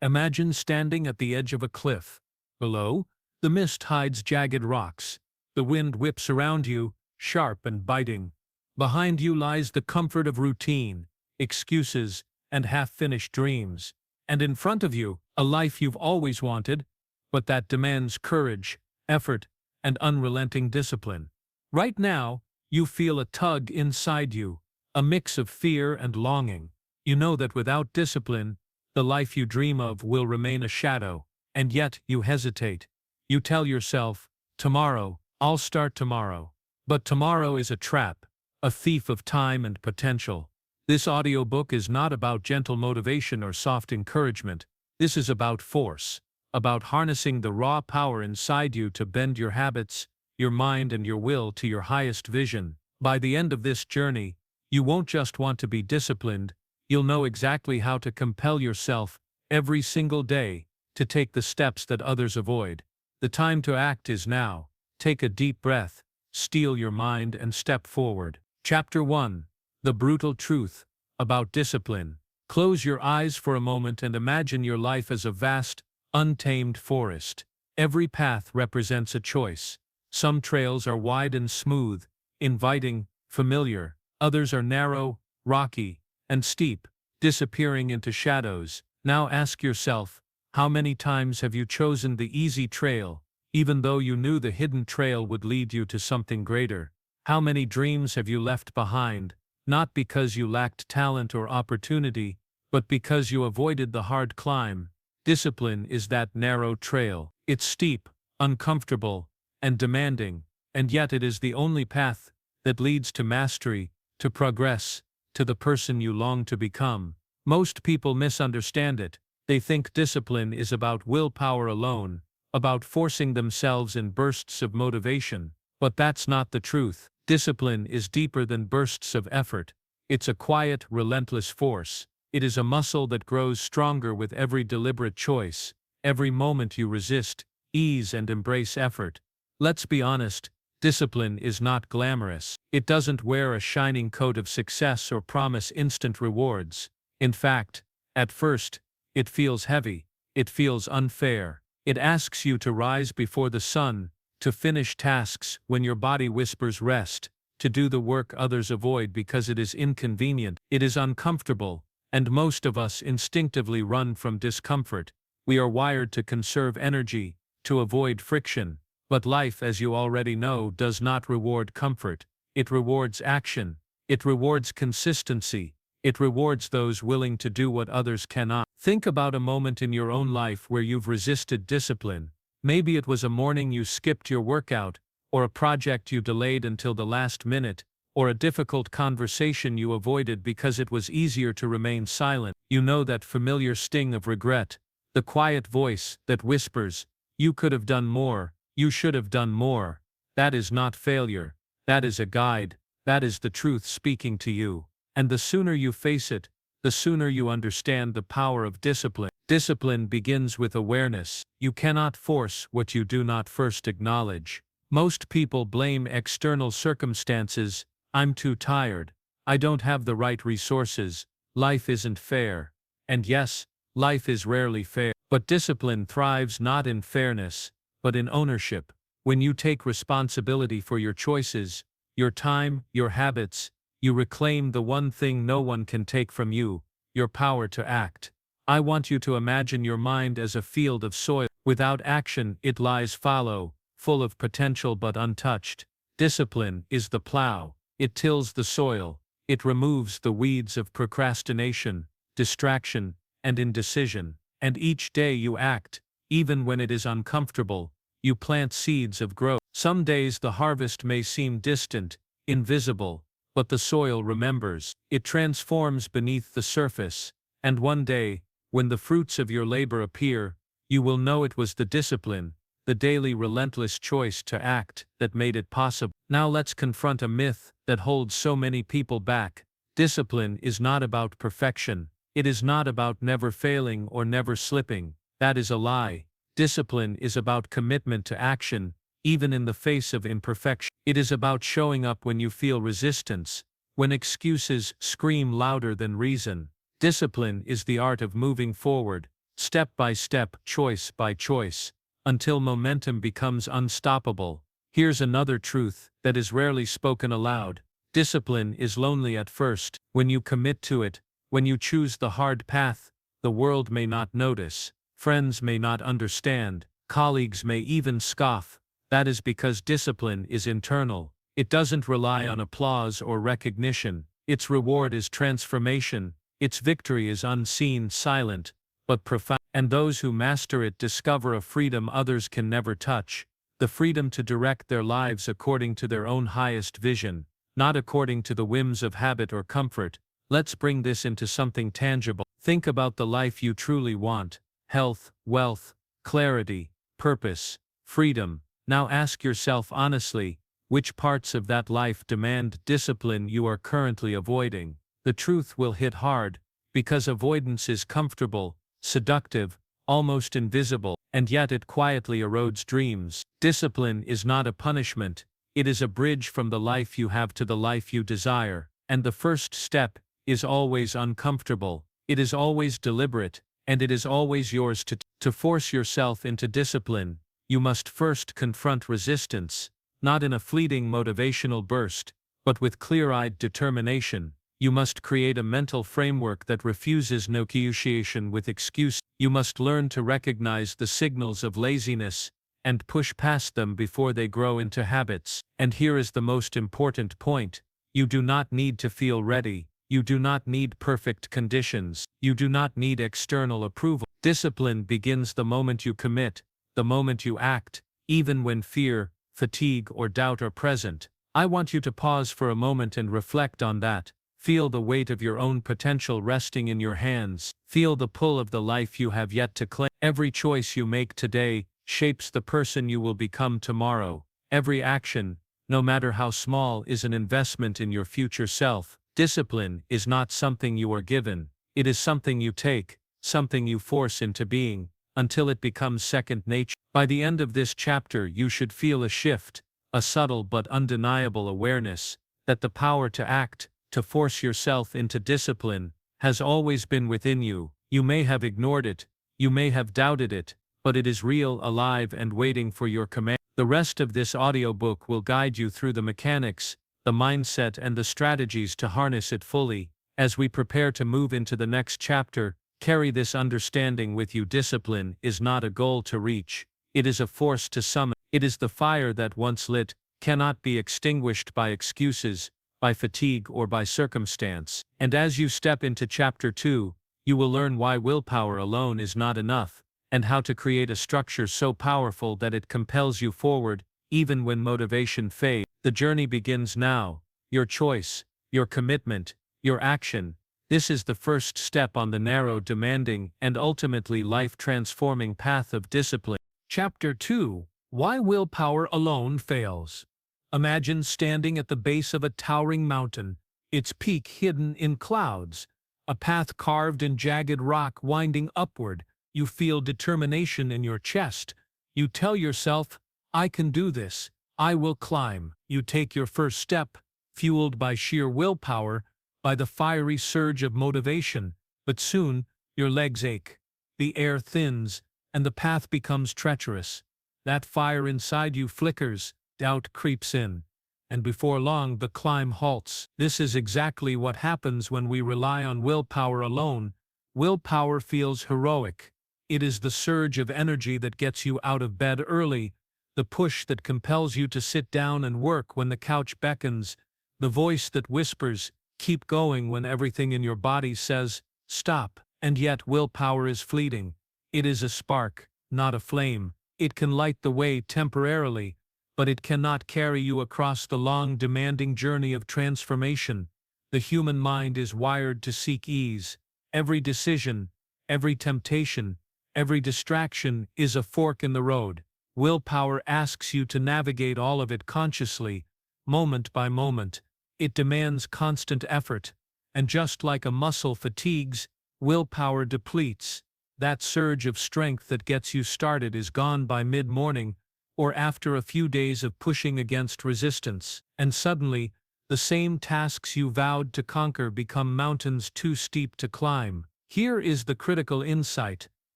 Imagine standing at the edge of a cliff. Below, the mist hides jagged rocks. The wind whips around you, sharp and biting. Behind you lies the comfort of routine, excuses, and half-finished dreams. And in front of you, a life you've always wanted, but that demands courage, effort, and unrelenting discipline. Right now, you feel a tug inside you, a mix of fear and longing. You know that without discipline, the life you dream of will remain a shadow, and yet you hesitate. You tell yourself, tomorrow, I'll start tomorrow. But tomorrow is a trap, a thief of time and potential. This audiobook is not about gentle motivation or soft encouragement. This is about force, about harnessing the raw power inside you to bend your habits, your mind and your will to your highest vision. By the end of this journey, you won't just want to be disciplined, you'll know exactly how to compel yourself, every single day, to take the steps that others avoid. The time to act is now. Take a deep breath, steel your mind and step forward. Chapter 1. The Brutal Truth About Discipline. Close your eyes for a moment and imagine your life as a vast, untamed forest. Every path represents a choice. Some trails are wide and smooth, inviting, familiar. Others are narrow, rocky, and steep, disappearing into shadows. Now ask yourself, how many times have you chosen the easy trail, even though you knew the hidden trail would lead you to something greater? How many dreams have you left behind, not because you lacked talent or opportunity, but because you avoided the hard climb? Discipline is that narrow trail. It's steep, uncomfortable, and demanding, and yet it is the only path that leads to mastery, to progress, to the person you long to become. Most people misunderstand it. They think discipline is about willpower alone, about forcing themselves in bursts of motivation. But that's not the truth. Discipline is deeper than bursts of effort. It's a quiet, relentless force. It is a muscle that grows stronger with every deliberate choice, every moment you resist, ease and embrace effort. Let's be honest, discipline is not glamorous. It doesn't wear a shining coat of success or promise instant rewards. In fact, at first, it feels heavy. It feels unfair. It asks you to rise before the sun, to finish tasks when your body whispers rest, to do the work others avoid because it is inconvenient. It is uncomfortable, and most of us instinctively run from discomfort. We are wired to conserve energy, to avoid friction. But life, as you already know, does not reward comfort. It rewards action. It rewards consistency. It rewards those willing to do what others cannot. Think about a moment in your own life where you've resisted discipline. Maybe it was a morning you skipped your workout, or a project you delayed until the last minute, or a difficult conversation you avoided because it was easier to remain silent. You know that familiar sting of regret, the quiet voice that whispers, "You could have done more, you should have done more." That is not failure. That is a guide. That is the truth speaking to you. And the sooner you face it, the sooner you understand the power of discipline. Discipline begins with awareness. You cannot force what you do not first acknowledge. Most people blame external circumstances. I'm too tired. I don't have the right resources. Life isn't fair. And yes, life is rarely fair. But discipline thrives not in fairness, but in ownership. When you take responsibility for your choices, your time, your habits, you reclaim the one thing no one can take from you, your power to act. I want you to imagine your mind as a field of soil. Without action, it lies fallow, full of potential but untouched. Discipline is the plow. It tills the soil. It removes the weeds of procrastination, distraction, and indecision. And each day you act, even when it is uncomfortable, you plant seeds of growth. Some days the harvest may seem distant, invisible, but the soil remembers. It transforms beneath the surface, and one day, when the fruits of your labor appear, you will know it was the discipline, the daily relentless choice to act, that made it possible. Now let's confront a myth that holds so many people back. Discipline is not about perfection. It is not about never failing or never slipping. That is a lie. Discipline is about commitment to action, even in the face of imperfection. It is about showing up when you feel resistance, when excuses scream louder than reason. Discipline is the art of moving forward, step by step, choice by choice, until momentum becomes unstoppable. Here's another truth that is rarely spoken aloud. Discipline is lonely at first. When you commit to it, when you choose the hard path, the world may not notice, friends may not understand, colleagues may even scoff. That is because discipline is internal. It doesn't rely on applause or recognition. Its reward is transformation. Its victory is unseen, silent, but profound. And those who master it discover a freedom others can never touch. The freedom to direct their lives according to their own highest vision, not according to the whims of habit or comfort. Let's bring this into something tangible. Think about the life you truly want: health, wealth, clarity, purpose, freedom. Now ask yourself honestly, which parts of that life demand discipline you are currently avoiding? The truth will hit hard, because avoidance is comfortable, seductive, almost invisible, and yet it quietly erodes dreams. Discipline is not a punishment, it is a bridge from the life you have to the life you desire, and the first step is always uncomfortable, it is always deliberate, and it is always yours to. To force yourself into discipline, you must first confront resistance, not in a fleeting motivational burst, but with clear-eyed determination. You must create a mental framework that refuses negotiation with excuse. You must learn to recognize the signals of laziness and push past them before they grow into habits. And here is the most important point: you do not need to feel ready. You do not need perfect conditions. You do not need external approval. Discipline begins the moment you commit, the moment you act, even when fear, fatigue, or doubt are present. I want you to pause for a moment and reflect on that. Feel the weight of your own potential resting in your hands. Feel the pull of the life you have yet to claim. Every choice you make today shapes the person you will become tomorrow. Every action, no matter how small, is an investment in your future self. Discipline is not something you are given, it is something you take, something you force into being, until it becomes second nature. By the end of this chapter, you should feel a shift, a subtle but undeniable awareness that the power to act, to force yourself into discipline, has always been within you. You may have ignored it, you may have doubted it, but it is real, alive, and waiting for your command. The rest of this audiobook will guide you through the mechanics, the mindset, and the strategies to harness it fully. As we prepare to move into the next chapter, carry this understanding with you: discipline is not a goal to reach, it is a force to summon. It is the fire that once lit, cannot be extinguished by excuses, by fatigue, or by circumstance. And as you step into chapter 2, you will learn why willpower alone is not enough, and how to create a structure so powerful that it compels you forward, even when motivation fades. The journey begins now. Your choice, your commitment, your action. This is the first step on the narrow, demanding, and ultimately life-transforming path of discipline. Chapter 2: Why Willpower Alone Fails. Imagine standing at the base of a towering mountain, its peak hidden in clouds, a path carved in jagged rock winding upward. You feel determination in your chest. You tell yourself, "I can do this. I will climb." You take your first step, fueled by sheer willpower, by the fiery surge of motivation, but soon, your legs ache, the air thins, and the path becomes treacherous. That fire inside you flickers, doubt creeps in, and before long the climb halts. This is exactly what happens when we rely on willpower alone. Willpower feels heroic. It is the surge of energy that gets you out of bed early, the push that compels you to sit down and work when the couch beckons, the voice that whispers, "Keep going," when everything in your body says, "Stop." And yet willpower is fleeting. It is a spark, not a flame. It can light the way temporarily, but it cannot carry you across the long, demanding journey of transformation. The human mind is wired to seek ease. Every decision, every temptation, every distraction is a fork in the road. Willpower asks you to navigate all of it consciously, moment by moment. It demands constant effort, and just like a muscle fatigues, willpower depletes. That surge of strength that gets you started is gone by mid-morning, or after a few days of pushing against resistance, and suddenly, the same tasks you vowed to conquer become mountains too steep to climb. Here is the critical insight: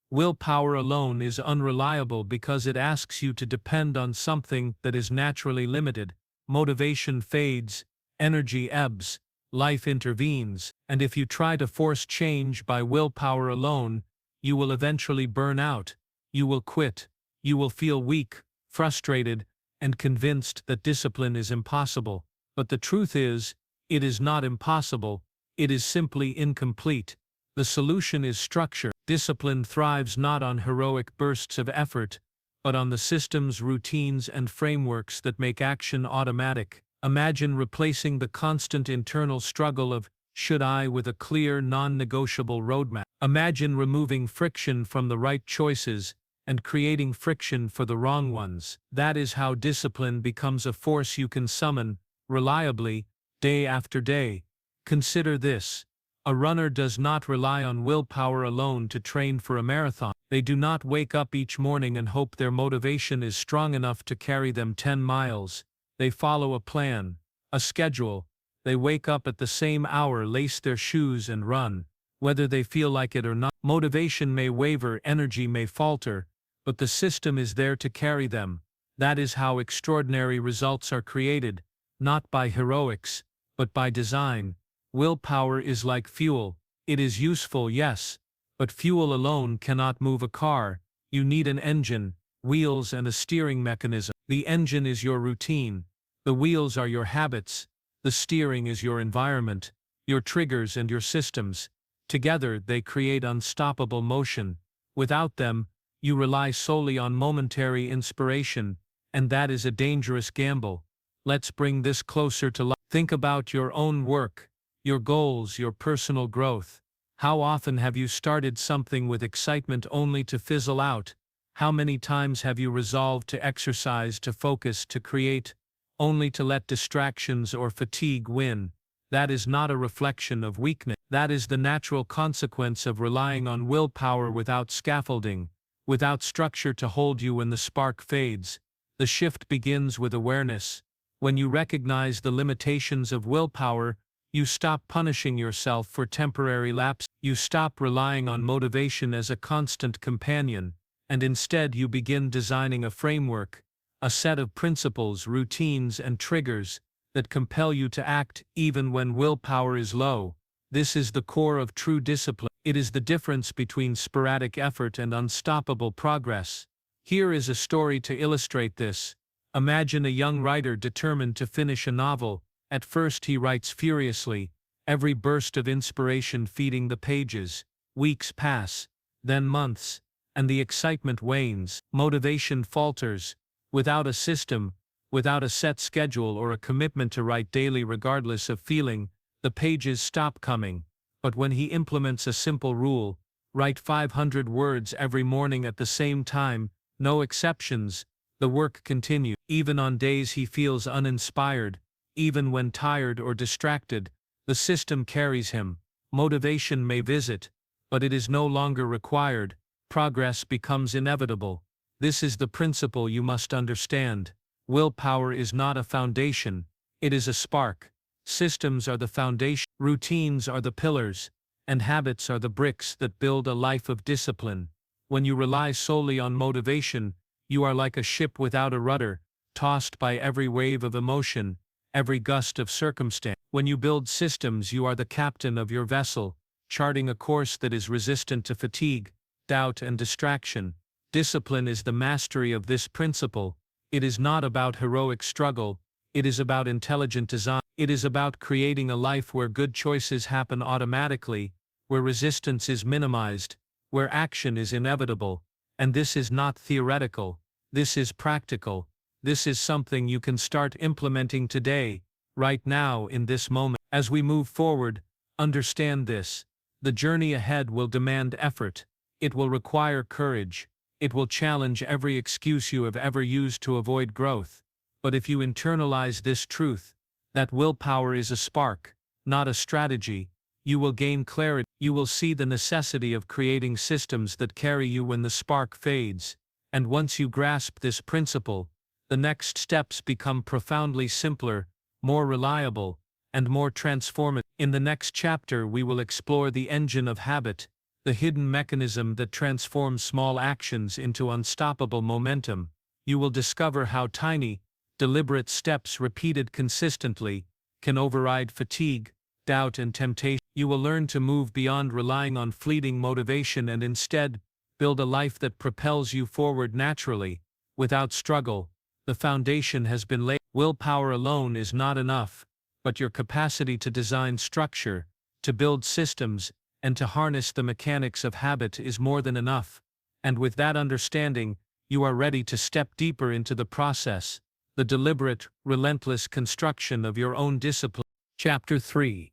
Willpower alone is unreliable because it asks you to depend on something that is naturally limited. Motivation fades, energy ebbs, life intervenes, and if you try to force change by willpower alone, you will eventually burn out, you will quit, you will feel weak, frustrated, and convinced that discipline is impossible. But the truth is, it is not impossible, it is simply incomplete. The solution is structure. Discipline thrives not on heroic bursts of effort, but on the systems, routines, and frameworks that make action automatic. Imagine replacing the constant internal struggle of should I with a clear, non-negotiable roadmap. Imagine removing friction from the right choices and creating friction for the wrong ones. That is how discipline becomes a force you can summon reliably, day after day. Consider this. A runner does not rely on willpower alone to train for a marathon. They do not wake up each morning and hope their motivation is strong enough to carry them 10 miles. They follow a plan, a schedule. They wake up at the same hour, lace their shoes, and run, whether they feel like it or not. Motivation may waver, energy may falter, but the system is there to carry them. That is how extraordinary results are created, not by heroics, but by design. Willpower is like fuel. It is useful, yes, but fuel alone cannot move a car. You need an engine, wheels, and a steering mechanism. The engine is your routine. The wheels are your habits. The steering is your environment, your triggers and your systems. Together, they create unstoppable motion. Without them, you rely solely on momentary inspiration, and that is a dangerous gamble. Let's bring this closer to life. Think about your own work, your goals, your personal growth. How often have you started something with excitement only to fizzle out? How many times have you resolved to exercise, to focus, to create, only to let distractions or fatigue win? That is not a reflection of weakness. That is the natural consequence of relying on willpower without scaffolding, without structure to hold you when the spark fades. The shift begins with awareness. When you recognize the limitations of willpower, you stop punishing yourself for temporary lapses. You stop relying on motivation as a constant companion, and instead you begin designing a framework, a set of principles, routines, and triggers that compel you to act even when willpower is low. This is the core of true discipline. It is the difference between sporadic effort and unstoppable progress. Here is a story to illustrate this. Imagine a young writer determined to finish a novel. At first he writes furiously, every burst of inspiration feeding the pages. Weeks pass, then months, and the excitement wanes. Motivation falters. Without a system, without a set schedule or a commitment to write daily regardless of feeling, the pages stop coming. But when he implements a simple rule, write 500 words every morning at the same time, no exceptions, the work continues. Even on days he feels uninspired, even when tired or distracted, the system carries him. Motivation may visit, but it is no longer required. Progress becomes inevitable. This is the principle you must understand. Willpower is not a foundation, it is a spark. Systems are the foundation, routines are the pillars, and habits are the bricks that build a life of discipline. When you rely solely on motivation, you are like a ship without a rudder, tossed by every wave of emotion, every gust of circumstance. When you build systems, you are the captain of your vessel, charting a course that is resistant to fatigue, doubt, and distraction. Discipline is the mastery of this principle. It is not about heroic struggle, it is about intelligent design. It is about creating a life where good choices happen automatically, where resistance is minimized, where action is inevitable. And this is not theoretical, this is practical. This is something you can start implementing today, right now, in this moment. As we move forward, understand this. The journey ahead will demand effort. It will require courage. It will challenge every excuse you have ever used to avoid growth. But if you internalize this truth, that willpower is a spark, not a strategy, you will gain clarity. You will see the necessity of creating systems that carry you when the spark fades. And once you grasp this principle, the next steps become profoundly simpler, more reliable, and more transformative. In the next chapter, we will explore the engine of habit, the hidden mechanism that transforms small actions into unstoppable momentum. You will discover how tiny, deliberate steps repeated consistently can override fatigue, doubt, and temptation. You will learn to move beyond relying on fleeting motivation and instead build a life that propels you forward naturally, without struggle. The foundation has been laid. Willpower alone is not enough, but your capacity to design structure, to build systems, and to harness the mechanics of habit is more than enough. And with that understanding, you are ready to step deeper into the process, the deliberate, relentless construction of your own discipline. Chapter 3.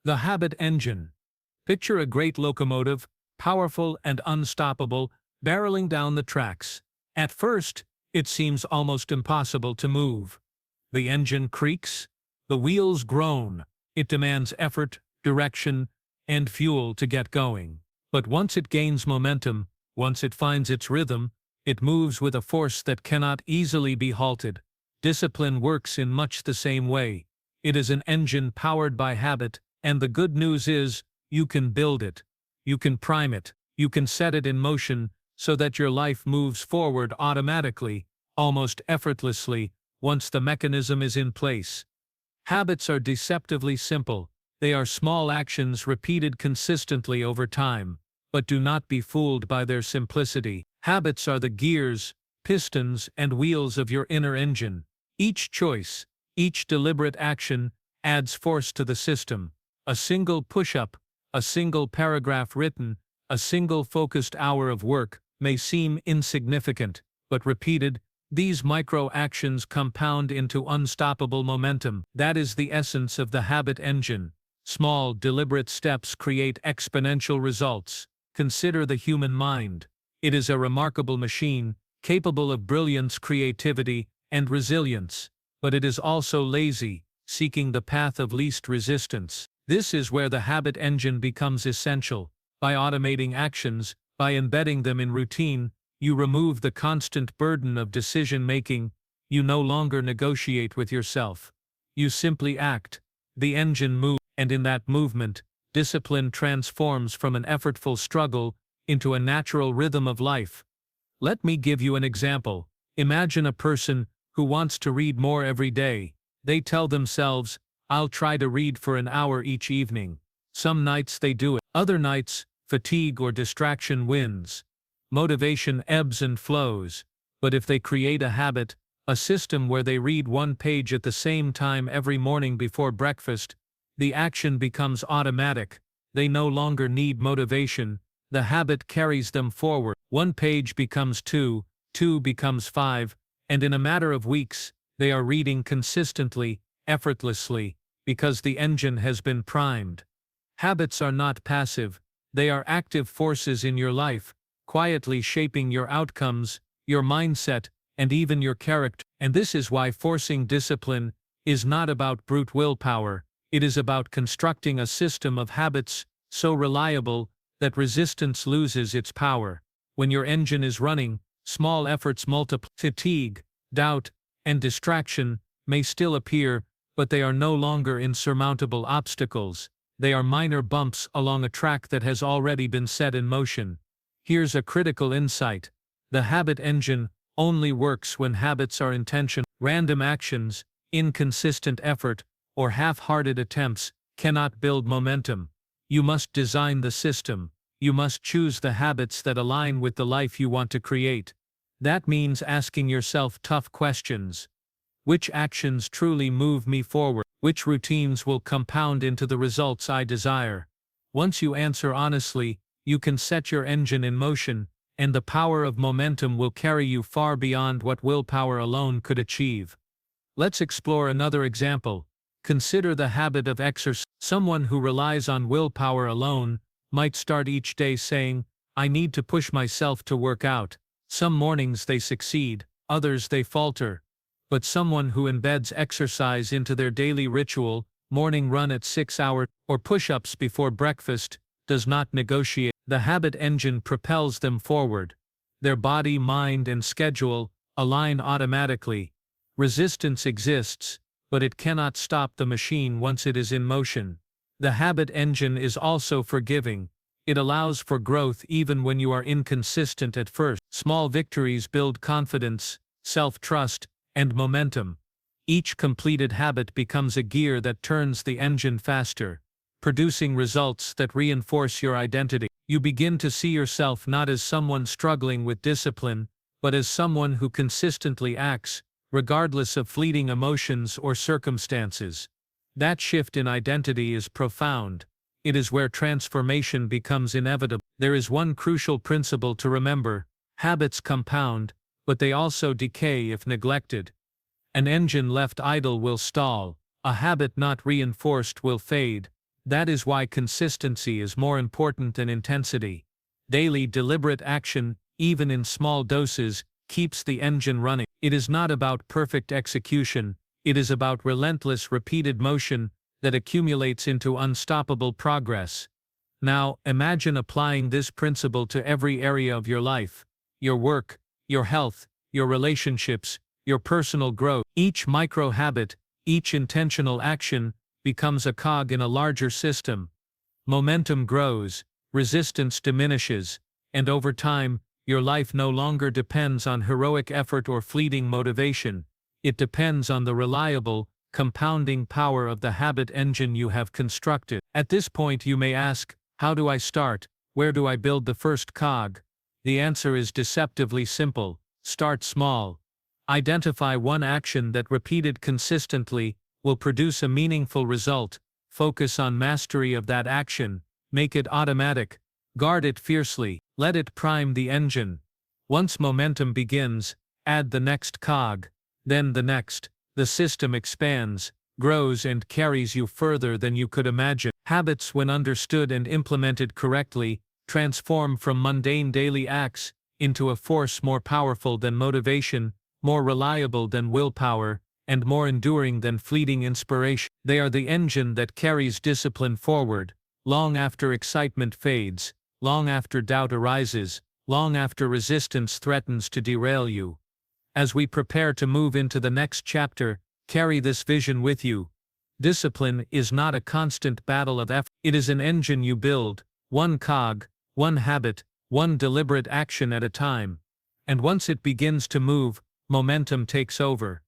The Habit Engine. Picture a great locomotive, powerful and unstoppable, barreling down the tracks. At first, it seems almost impossible to move. The engine creaks, the wheels groan, it demands effort, direction, and fuel to get going. But once it gains momentum, once it finds its rhythm, it moves with a force that cannot easily be halted. Discipline works in much the same way. It is an engine powered by habit, and the good news is, you can build it. You can prime it. You can set it in motion so that your life moves forward automatically, almost effortlessly, once the mechanism is in place. Habits are deceptively simple. They are small actions repeated consistently over time. But do not be fooled by their simplicity. Habits are the gears, pistons, and wheels of your inner engine. Each choice, each deliberate action, adds force to the system. A single push-up, a single paragraph written, a single focused hour of work may seem insignificant, but repeated, these micro-actions compound into unstoppable momentum. That is the essence of the habit engine. Small, deliberate steps create exponential results. Consider the human mind. It is a remarkable machine, capable of brilliance, creativity, and resilience. But it is also lazy, seeking the path of least resistance. This is where the habit engine becomes essential. By automating actions, by embedding them in routine, you remove the constant burden of decision-making. You no longer negotiate with yourself. You simply act. The engine moves, and in that movement, discipline transforms from an effortful struggle into a natural rhythm of life. Let me give you an example. Imagine a person who wants to read more every day. They tell themselves, I'll try to read for an hour each evening. Some nights they do it. Other nights, fatigue or distraction wins. Motivation ebbs and flows. But if they create a habit, a system where they read one page at the same time every morning before breakfast, the action becomes automatic. They no longer need motivation. The habit carries them forward. One page becomes two, two becomes five, and in a matter of weeks, they are reading consistently, effortlessly, because the engine has been primed. Habits are not passive. They are active forces in your life, quietly shaping your outcomes, your mindset, and even your character. And this is why forcing discipline is not about brute willpower. It is about constructing a system of habits so reliable that resistance loses its power. When your engine is running, small efforts multiply. Fatigue, doubt, and distraction may still appear, but they are no longer insurmountable obstacles. They are minor bumps along a track that has already been set in motion. Here's a critical insight. The habit engine only works when habits are intentional. Random actions, inconsistent effort, or half-hearted attempts cannot build momentum. You must design the system. You must choose the habits that align with the life you want to create. That means asking yourself tough questions. Which actions truly move me forward? Which routines will compound into the results I desire? Once you answer honestly, you can set your engine in motion, and the power of momentum will carry you far beyond what willpower alone could achieve. Let's explore another example. Consider the habit of exercise. Someone who relies on willpower alone might start each day saying, I need to push myself to work out. Some mornings they succeed, others they falter. But someone who embeds exercise into their daily ritual, morning run at 6 hours, or push-ups before breakfast, does not negotiate. The habit engine propels them forward. Their body, mind, and schedule align automatically. Resistance exists, but it cannot stop the machine once it is in motion. The habit engine is also forgiving. It allows for growth even when you are inconsistent at first. Small victories build confidence, self-trust, and momentum. Each completed habit becomes a gear that turns the engine faster, producing results that reinforce your identity. You begin to see yourself not as someone struggling with discipline, but as someone who consistently acts, regardless of fleeting emotions or circumstances. That shift in identity is profound. It is where transformation becomes inevitable. There is one crucial principle to remember: habits compound, but they also decay if neglected. An engine left idle will stall, a habit not reinforced will fade. That is why consistency is more important than intensity. Daily, deliberate action, even in small doses, keeps the engine running. It is not about perfect execution, it is about relentless, repeated motion that accumulates into unstoppable progress. Now, imagine applying this principle to every area of your life: your work, your health, your relationships, your personal growth. Each micro habit, each intentional action, becomes a cog in a larger system. Momentum grows, resistance diminishes, and over time, your life no longer depends on heroic effort or fleeting motivation. It depends on the reliable, compounding power of the habit engine you have constructed. At this point you may ask, how do I start? Where do I build the first cog? The answer is deceptively simple: start small. Identify one action that, repeated consistently, will produce a meaningful result. Focus on mastery of that action. Make it automatic. Guard it fiercely. Let it prime the engine. Once momentum begins, add the next cog, then the next. The system expands, grows, and carries you further than you could imagine. Habits, when understood and implemented correctly, transform from mundane daily acts into a force more powerful than motivation, more reliable than willpower, and more enduring than fleeting inspiration. They are the engine that carries discipline forward, long after excitement fades, long after doubt arises, long after resistance threatens to derail you. As we prepare to move into the next chapter, carry this vision with you. Discipline is not a constant battle of effort. It is an engine you build, one cog, one habit, one deliberate action at a time. And once it begins to move, momentum takes over.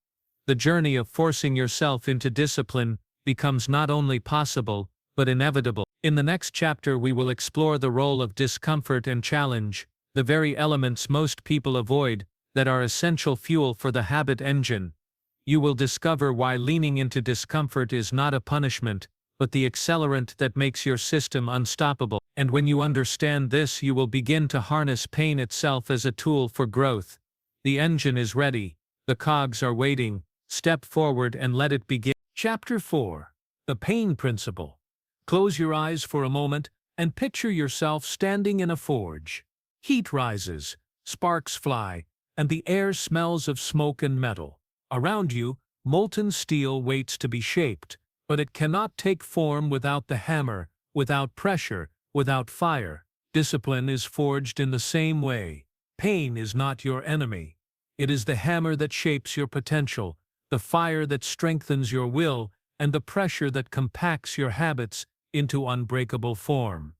The journey of forcing yourself into discipline becomes not only possible, but inevitable. In the next chapter we will explore the role of discomfort and challenge, the very elements most people avoid, that are essential fuel for the habit engine. You will discover why leaning into discomfort is not a punishment, but the accelerant that makes your system unstoppable. And when you understand this, you will begin to harness pain itself as a tool for growth. The engine is ready. The cogs are waiting. Step forward and let it begin. Chapter 4. The Pain Principle. Close your eyes for a moment and picture yourself standing in a forge. Heat rises, sparks fly, and the air smells of smoke and metal. Around you, molten steel waits to be shaped, but it cannot take form without the hammer, without pressure, without fire. Discipline is forged in the same way. Pain is not your enemy. It is the hammer that shapes your potential, the fire that strengthens your will, and the pressure that compacts your habits into unbreakable form.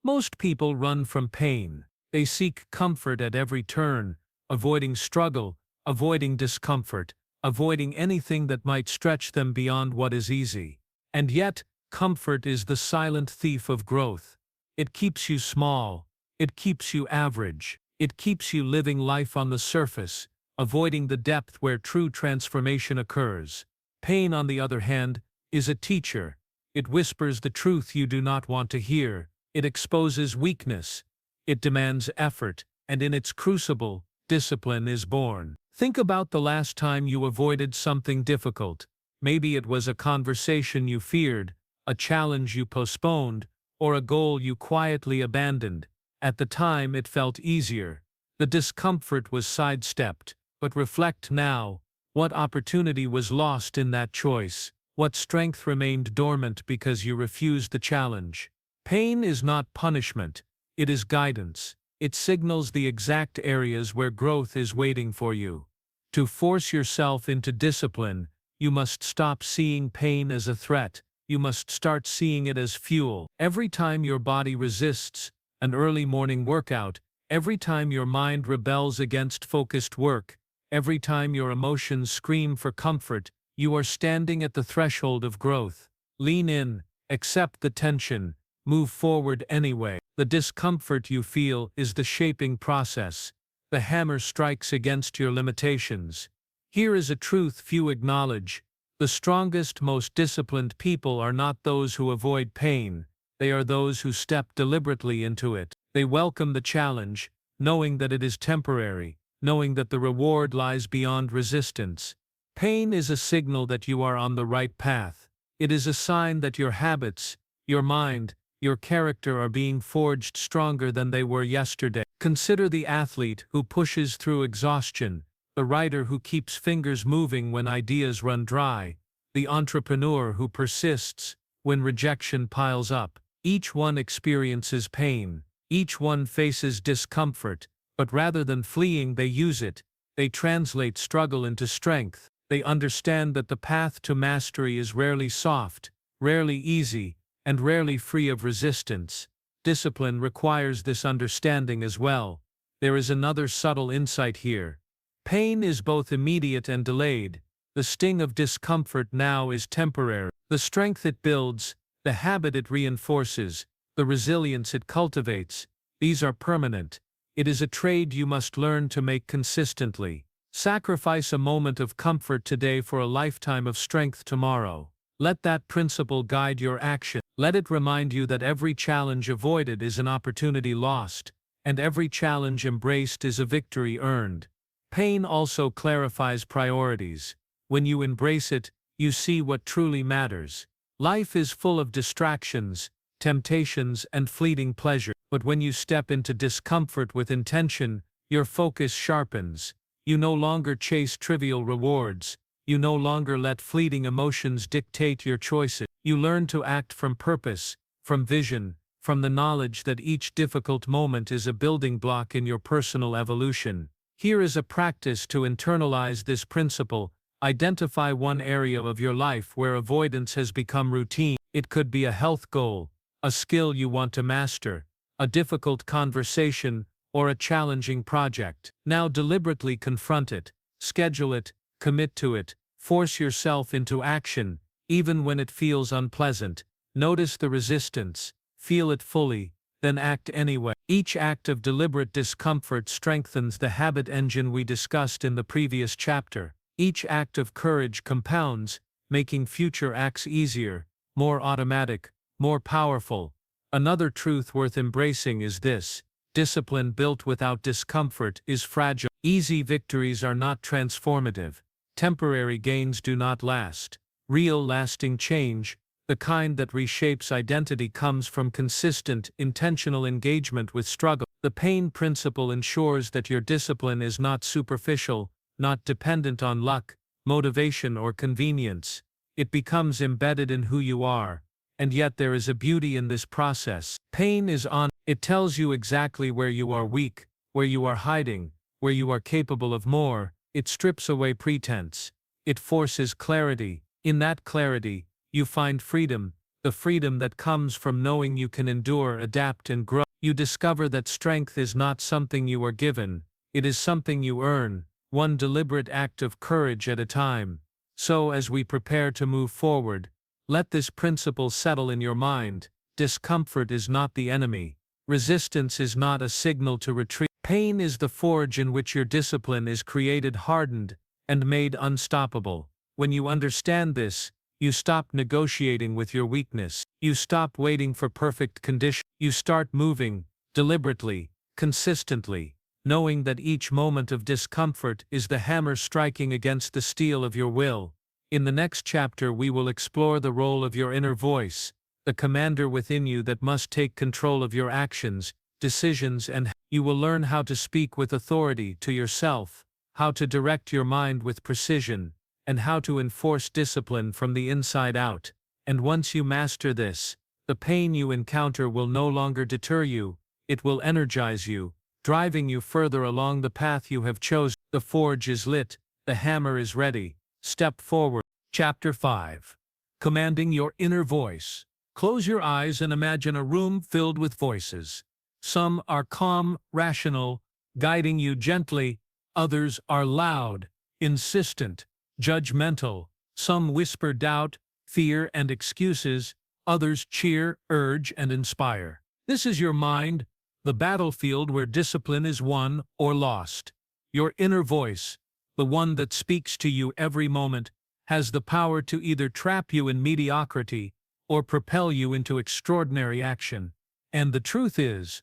Most people run from pain. They seek comfort at every turn, avoiding struggle, avoiding discomfort, avoiding anything that might stretch them beyond what is easy. And yet, comfort is the silent thief of growth. It keeps you small. It keeps you average. It keeps you living life on the surface, avoiding the depth where true transformation occurs. Pain, on the other hand, is a teacher. It whispers the truth you do not want to hear. It exposes weakness. It demands effort, and in its crucible, discipline is born. Think about the last time you avoided something difficult. Maybe it was a conversation you feared, a challenge you postponed, or a goal you quietly abandoned. At the time it felt easier. The discomfort was sidestepped. But reflect now. What opportunity was lost in that choice? What strength remained dormant because you refused the challenge? Pain is not punishment. It is guidance. It signals the exact areas where growth is waiting for you. To force yourself into discipline, you must stop seeing pain as a threat. You must start seeing it as fuel. Every time your body resists, an early morning workout, every time your mind rebels against focused work, every time your emotions scream for comfort, you are standing at the threshold of growth. Lean in, accept the tension, move forward anyway. The discomfort you feel is the shaping process. The hammer strikes against your limitations. Here is a truth few acknowledge. The strongest, most disciplined people are not those who avoid pain. They are those who step deliberately into it. They welcome the challenge, knowing that it is temporary, knowing that the reward lies beyond resistance. Pain is a signal that you are on the right path. It is a sign that your habits, your mind, your character are being forged stronger than they were yesterday. Consider the athlete who pushes through exhaustion, the writer who keeps fingers moving when ideas run dry, the entrepreneur who persists when rejection piles up. Each one experiences pain, each one faces discomfort, but rather than fleeing they use it. They translate struggle into strength. They understand that the path to mastery is rarely soft, rarely easy, and rarely free of resistance. Discipline requires this understanding as well. There is another subtle insight here. Pain is both immediate and delayed. The sting of discomfort now is temporary. The strength it builds, the habit it reinforces, the resilience it cultivates, these are permanent. It is a trade you must learn to make consistently. Sacrifice a moment of comfort today for a lifetime of strength tomorrow. Let that principle guide your action. Let it remind you that every challenge avoided is an opportunity lost, and every challenge embraced is a victory earned. Pain also clarifies priorities. When you embrace it, you see what truly matters. Life is full of distractions, temptations, and fleeting pleasure. But when you step into discomfort with intention, your focus sharpens. You no longer chase trivial rewards. You no longer let fleeting emotions dictate your choices. You learn to act from purpose, from vision, from the knowledge that each difficult moment is a building block in your personal evolution. Here is a practice to internalize this principle. Identify one area of your life where avoidance has become routine. It could be a health goal, a skill you want to master, a difficult conversation, or a challenging project. Now deliberately confront it, schedule it, commit to it, force yourself into action, even when it feels unpleasant. Notice the resistance, feel it fully, then act anyway. Each act of deliberate discomfort strengthens the habit engine we discussed in the previous chapter. Each act of courage compounds, making future acts easier, more automatic, more powerful. Another truth worth embracing is this: discipline built without discomfort is fragile. Easy victories are not transformative. Temporary gains do not last. Real lasting change, the kind that reshapes identity, comes from consistent, intentional engagement with struggle. The pain principle ensures that your discipline is not superficial, not dependent on luck, motivation, or convenience. It becomes embedded in who you are. And yet there is a beauty in this process. Pain is on. It tells you exactly where you are weak, where you are hiding, where you are capable of more. It strips away pretense. It forces clarity. In that clarity, you find freedom, the freedom that comes from knowing you can endure, adapt, and grow. You discover that strength is not something you are given. It is something you earn, one deliberate act of courage at a time. So as we prepare to move forward, let this principle settle in your mind. Discomfort is not the enemy. Resistance is not a signal to retreat. Pain is the forge in which your discipline is created, hardened, and made unstoppable. When you understand this, you stop negotiating with your weakness. You stop waiting for perfect conditions. You start moving, deliberately, consistently, knowing that each moment of discomfort is the hammer striking against the steel of your will. In the next chapter we will explore the role of your inner voice, the commander within you that must take control of your actions, decisions, and you will learn how to speak with authority to yourself, how to direct your mind with precision, and how to enforce discipline from the inside out. And once you master this, the pain you encounter will no longer deter you. It will energize you, driving you further along the path you have chosen. The forge is lit, the hammer is ready. Step forward. Chapter 5. Commanding your inner voice. Close your eyes and imagine a room filled with voices. Some are calm, rational, guiding you gently. Others are loud, insistent, judgmental. Some whisper doubt, fear, and excuses. Others cheer, urge, and inspire. This is your mind, the battlefield where discipline is won or lost. Your inner voice, the one that speaks to you every moment, has the power to either trap you in mediocrity or propel you into extraordinary action. And the truth is,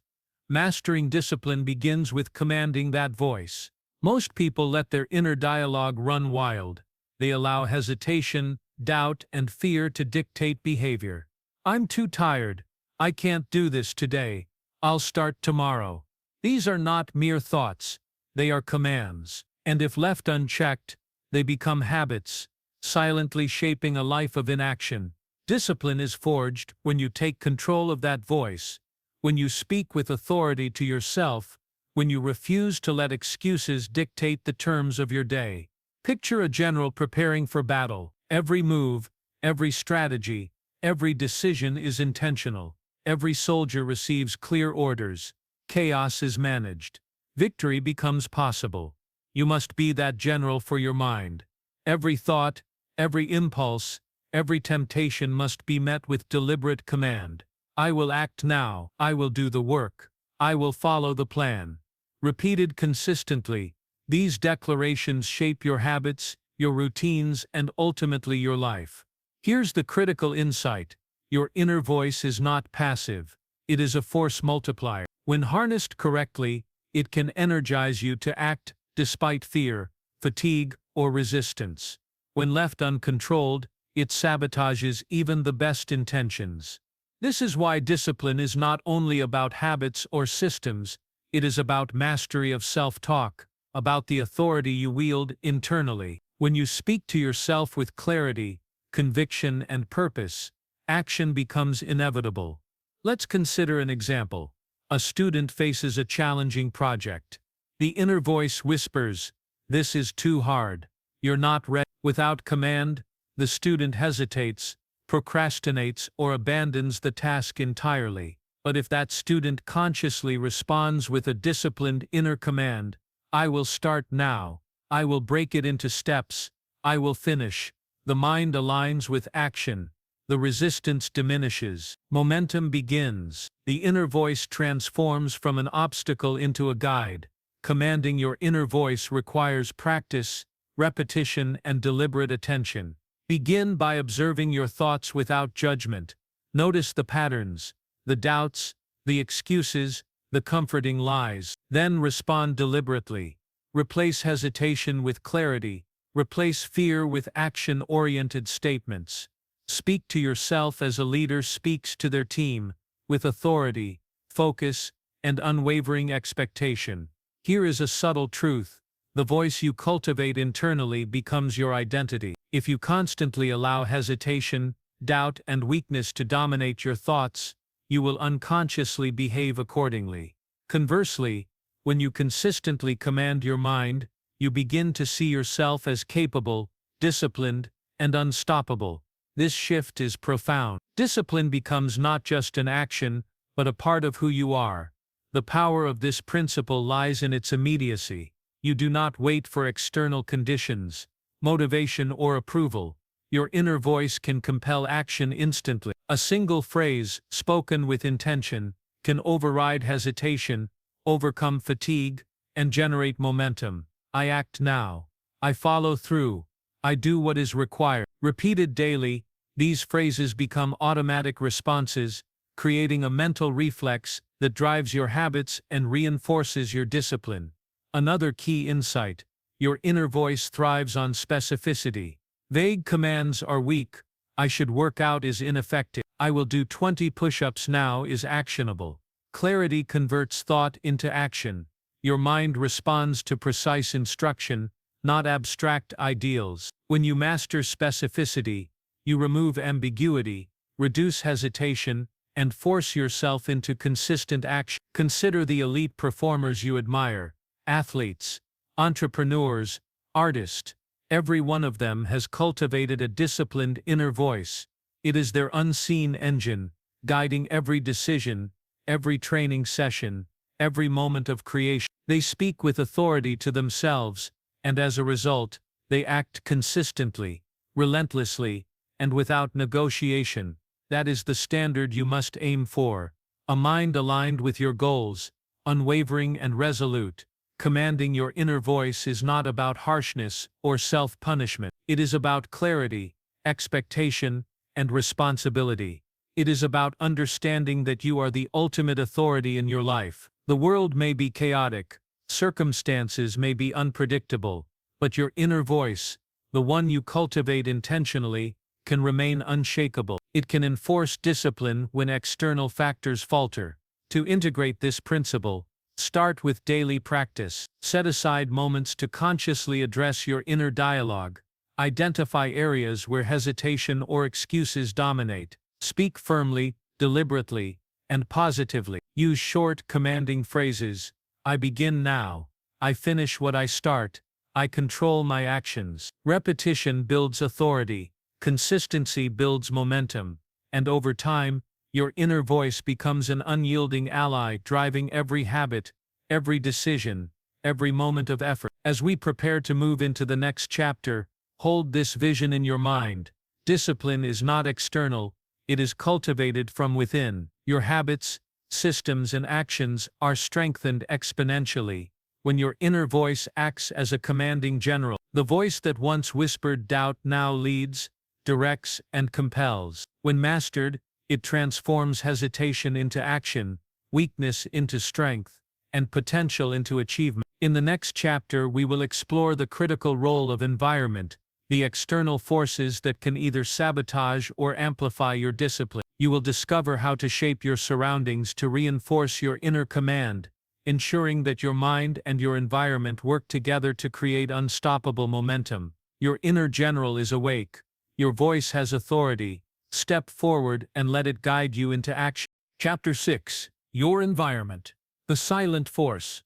mastering discipline begins with commanding that voice. Most people let their inner dialogue run wild. They allow hesitation, doubt, and fear to dictate behavior. I'm too tired. I can't do this today. I'll start tomorrow. These are not mere thoughts. They are commands. And if left unchecked, they become habits, silently shaping a life of inaction. Discipline is forged when you take control of that voice, when you speak with authority to yourself, when you refuse to let excuses dictate the terms of your day. Picture a general preparing for battle. Every move, every strategy, every decision is intentional. Every soldier receives clear orders. Chaos is managed. Victory becomes possible. You must be that general for your mind. Every thought, every impulse, every temptation must be met with deliberate command. I will act now. I will do the work. I will follow the plan. Repeated consistently, these declarations shape your habits, your routines, and ultimately your life. Here's the critical insight. Your inner voice is not passive. It is a force multiplier. When harnessed correctly, it can energize you to act despite fear, fatigue, or resistance. When left uncontrolled, it sabotages even the best intentions. This is why discipline is not only about habits or systems, it is about mastery of self-talk, about the authority you wield internally. When you speak to yourself with clarity, conviction, and purpose, action becomes inevitable. Let's consider an example. A student faces a challenging project. The inner voice whispers, "This is too hard. You're not ready." Without command, the student hesitates, procrastinates, or abandons the task entirely. But if that student consciously responds with a disciplined inner command, "I will start now. I will break it into steps. I will finish," the mind aligns with action. The resistance diminishes. Momentum begins. The inner voice transforms from an obstacle into a guide. Commanding your inner voice requires practice, repetition, and deliberate attention. Begin by observing your thoughts without judgment. Notice the patterns, the doubts, the excuses, the comforting lies. Then respond deliberately. Replace hesitation with clarity. Replace fear with action-oriented statements. Speak to yourself as a leader speaks to their team, with authority, focus, and unwavering expectation. Here is a subtle truth. The voice you cultivate internally becomes your identity. If you constantly allow hesitation, doubt, and weakness to dominate your thoughts, you will unconsciously behave accordingly. Conversely, when you consistently command your mind, you begin to see yourself as capable, disciplined, and unstoppable. This shift is profound. Discipline becomes not just an action, but a part of who you are. The power of this principle lies in its immediacy. You do not wait for external conditions, motivation, or approval. Your inner voice can compel action instantly. A single phrase, spoken with intention, can override hesitation, overcome fatigue, and generate momentum. I act now. I follow through. I do what is required. Repeated daily, these phrases become automatic responses, creating a mental reflex that drives your habits and reinforces your discipline. Another key insight: your inner voice thrives on specificity. Vague commands are weak. "I should work out" is ineffective. "I will do 20 push-ups now" is actionable. Clarity converts thought into action. Your mind responds to precise instruction, not abstract ideals. When you master specificity, you remove ambiguity, reduce hesitation, and force yourself into consistent action. Consider the elite performers you admire: athletes, entrepreneurs, artists. Every one of them has cultivated a disciplined inner voice. It is their unseen engine, guiding every decision, every training session, every moment of creation. They speak with authority to themselves, and as a result, they act consistently, relentlessly, and without negotiation. That is the standard you must aim for. A mind aligned with your goals, unwavering and resolute. Commanding your inner voice is not about harshness or self-punishment. It is about clarity, expectation, and responsibility. It is about understanding that you are the ultimate authority in your life. The world may be chaotic, circumstances may be unpredictable, but your inner voice, the one you cultivate intentionally, can remain unshakable. It can enforce discipline when external factors falter. To integrate this principle, start with daily practice. Set aside moments to consciously address your inner dialogue. Identify areas where hesitation or excuses dominate. Speak firmly, deliberately, and positively. Use short, commanding phrases. I begin now. I finish what I start. I control my actions. Repetition builds authority. Consistency builds momentum. And over time, your inner voice becomes an unyielding ally, driving every habit, every decision, every moment of effort. As we prepare to move into the next chapter, hold this vision in your mind. Discipline is not external, it is cultivated from within. Your habits, systems, and actions are strengthened exponentially when your inner voice acts as a commanding general. The voice that once whispered doubt now leads, directs, and compels. When mastered, it transforms hesitation into action, weakness into strength, and potential into achievement. In the next chapter, we will explore the critical role of environment, the external forces that can either sabotage or amplify your discipline. You will discover how to shape your surroundings to reinforce your inner command, ensuring that your mind and your environment work together to create unstoppable momentum. Your inner general is awake. Your voice has authority. Step forward and let it guide you into action. Chapter 6. Your environment. The silent force.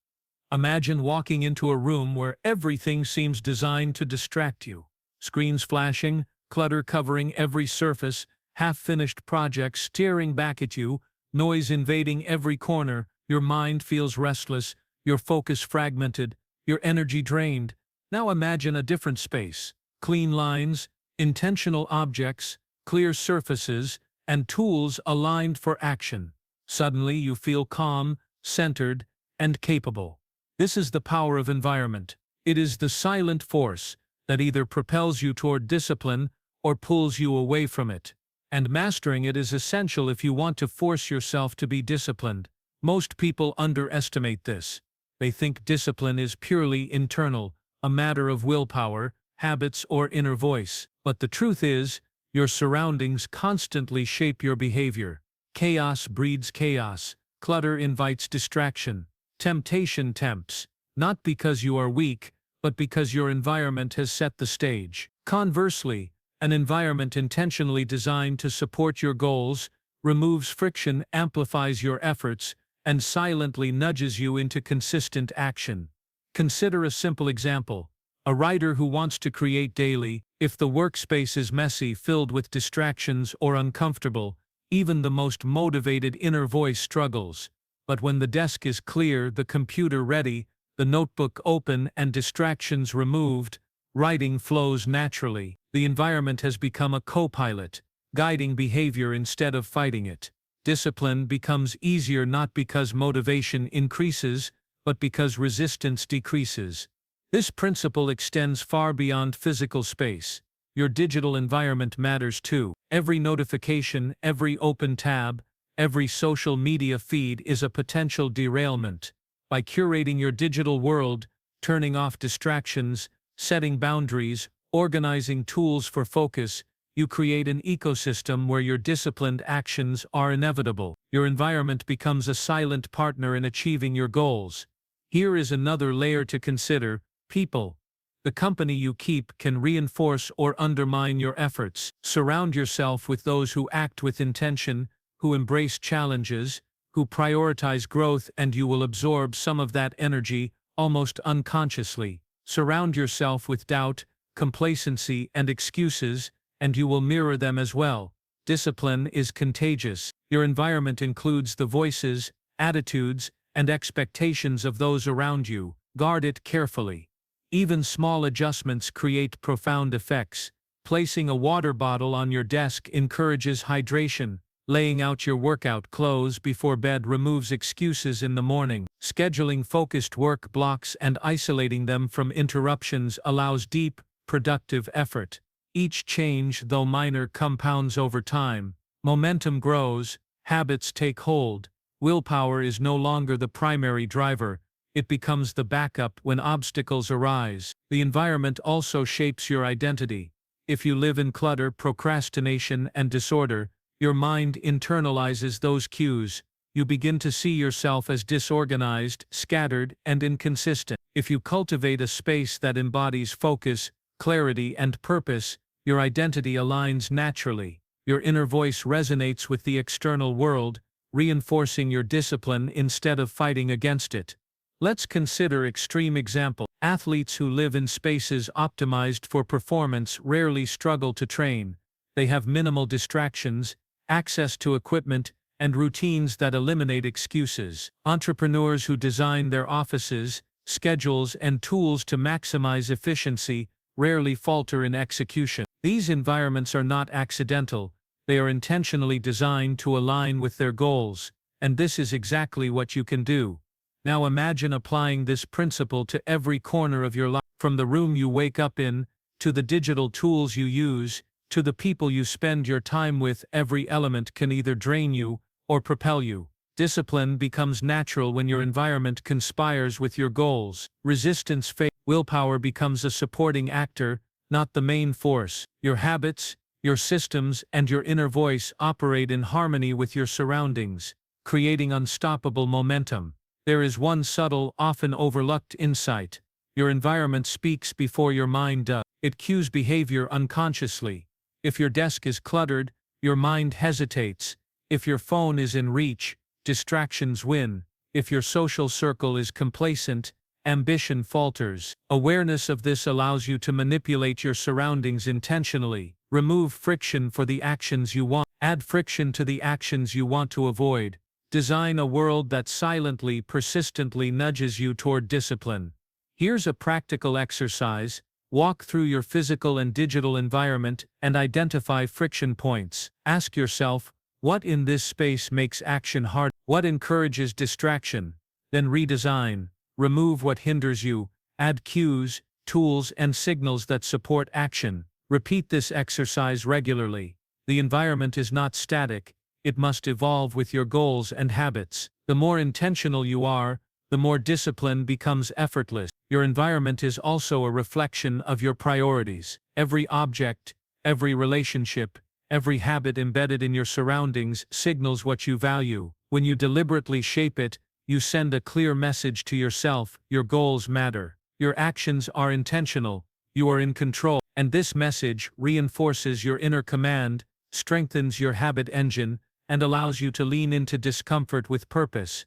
Imagine walking into a room where everything seems designed to distract you. Screens flashing, clutter covering every surface, half-finished projects staring back at you, noise invading every corner. Your mind feels restless, your focus fragmented, your energy drained. Now imagine a different space. Clean lines, intentional objects, clear surfaces, and tools aligned for action. Suddenly you feel calm, centered, and capable. This is the power of environment. It is the silent force that either propels you toward discipline or pulls you away from it. And mastering it is essential if you want to force yourself to be disciplined. Most people underestimate this. They think discipline is purely internal, a matter of willpower, habits, or inner voice. But the truth is, your surroundings constantly shape your behavior. Chaos breeds chaos. Clutter invites distraction. Temptation tempts, not because you are weak, but because your environment has set the stage. Conversely, an environment intentionally designed to support your goals removes friction, amplifies your efforts, and silently nudges you into consistent action. Consider a simple example. A writer who wants to create daily, if the workspace is messy, filled with distractions, or uncomfortable, even the most motivated inner voice struggles. But when the desk is clear, the computer ready, the notebook open, and distractions removed, writing flows naturally. The environment has become a co-pilot, guiding behavior instead of fighting it. Discipline becomes easier not because motivation increases, but because resistance decreases. This principle extends far beyond physical space. Your digital environment matters too. Every notification, every open tab, every social media feed is a potential derailment. By curating your digital world, turning off distractions, setting boundaries, organizing tools for focus, you create an ecosystem where your disciplined actions are inevitable. Your environment becomes a silent partner in achieving your goals. Here is another layer to consider: people. The company you keep can reinforce or undermine your efforts. Surround yourself with those who act with intention, who embrace challenges, who prioritize growth, and you will absorb some of that energy almost unconsciously. Surround yourself with doubt, complacency, and excuses, and you will mirror them as well. Discipline is contagious. Your environment includes the voices, attitudes, and expectations of those around you. Guard it carefully. Even small adjustments create profound effects. Placing a water bottle on your desk encourages hydration. Laying out your workout clothes before bed removes excuses in the morning. Scheduling focused work blocks and isolating them from interruptions allows deep, productive effort. Each change, though minor, compounds over time. Momentum grows, habits take hold. Willpower is no longer the primary driver. It becomes the backup when obstacles arise. The environment also shapes your identity. If you live in clutter, procrastination, and disorder, your mind internalizes those cues. You begin to see yourself as disorganized, scattered, and inconsistent. If you cultivate a space that embodies focus, clarity, and purpose, your identity aligns naturally. Your inner voice resonates with the external world, reinforcing your discipline instead of fighting against it. Let's consider extreme example. Athletes who live in spaces optimized for performance rarely struggle to train. They have minimal distractions, access to equipment, and routines that eliminate excuses. Entrepreneurs who design their offices, schedules, and tools to maximize efficiency rarely falter in execution. These environments are not accidental. They are intentionally designed to align with their goals, and this is exactly what you can do. Now imagine applying this principle to every corner of your life, from the room you wake up in, to the digital tools you use, to the people you spend your time with. Every element can either drain you or propel you. Discipline becomes natural when your environment conspires with your goals. Resistance fades. Willpower becomes a supporting actor, not the main force. Your habits, your systems, and your inner voice operate in harmony with your surroundings, creating unstoppable momentum. There is one subtle, often overlooked insight. Your environment speaks before your mind does. It cues behavior unconsciously. If your desk is cluttered, your mind hesitates. If your phone is in reach, distractions win. If your social circle is complacent, ambition falters. Awareness of this allows you to manipulate your surroundings intentionally. Remove friction for the actions you want. Add friction to the actions you want to avoid. Design a world that silently, persistently nudges you toward discipline. Here's a practical exercise. Walk through your physical and digital environment and identify friction points. Ask yourself, what in this space makes action hard? What encourages distraction? Then redesign. Remove what hinders you. Add cues, tools, and signals that support action. Repeat this exercise regularly. The environment is not static. It must evolve with your goals and habits. The more intentional you are, the more discipline becomes effortless. Your environment is also a reflection of your priorities. Every object, every relationship, every habit embedded in your surroundings signals what you value. When you deliberately shape it, you send a clear message to yourself. Your goals matter. Your actions are intentional. You are in control. And this message reinforces your inner command, strengthens your habit engine, and allows you to lean into discomfort with purpose.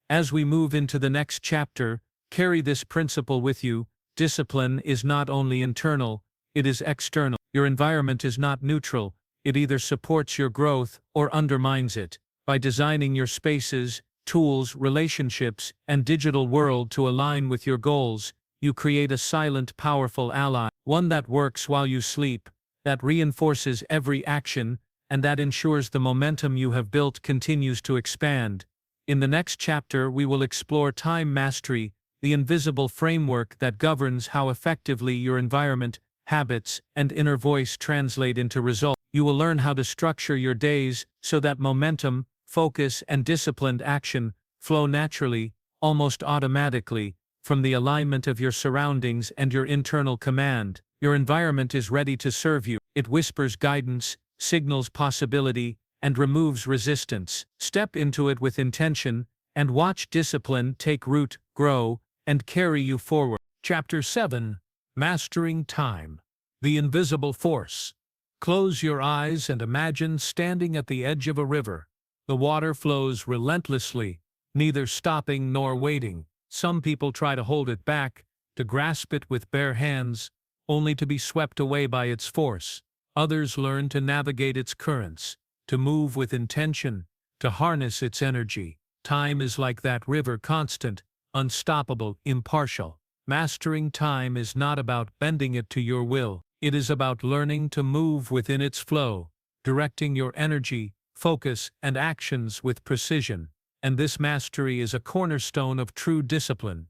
As we move into the next chapter, carry this principle with you. Discipline is not only internal, it is external. Your environment is not neutral. It either supports your growth or undermines it. By designing your spaces, tools, relationships, and digital world to align with your goals, you create a silent, powerful ally, one that works while you sleep, that reinforces every action, and that ensures the momentum you have built continues to expand. In the next chapter, we will explore time mastery, the invisible framework that governs how effectively your environment, habits, and inner voice translate into results. You will learn how to structure your days so that momentum, focus, and disciplined action flow naturally, almost automatically, from the alignment of your surroundings and your internal command. Your environment is ready to serve you. It whispers guidance, signals possibility, and removes resistance. Step into it with intention, and watch discipline take root, grow, and carry you forward. Chapter 7. Mastering Time. The Invisible Force. Close your eyes and imagine standing at the edge of a river. The water flows relentlessly, neither stopping nor waiting. Some people try to hold it back, to grasp it with bare hands, only to be swept away by its force. Others learn to navigate its currents, to move with intention, to harness its energy. Time is like that river, constant, unstoppable, impartial. Mastering time is not about bending it to your will. It is about learning to move within its flow, directing your energy, focus, and actions with precision. And this mastery is a cornerstone of true discipline.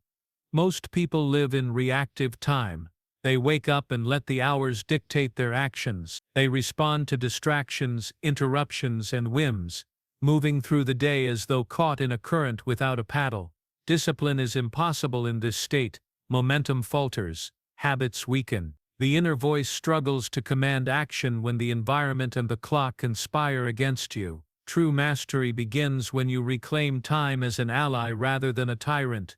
Most people live in reactive time. They wake up and let the hours dictate their actions. They respond to distractions, interruptions, and whims, moving through the day as though caught in a current without a paddle. Discipline is impossible in this state. Momentum falters, habits weaken. The inner voice struggles to command action when the environment and the clock conspire against you. True mastery begins when you reclaim time as an ally rather than a tyrant.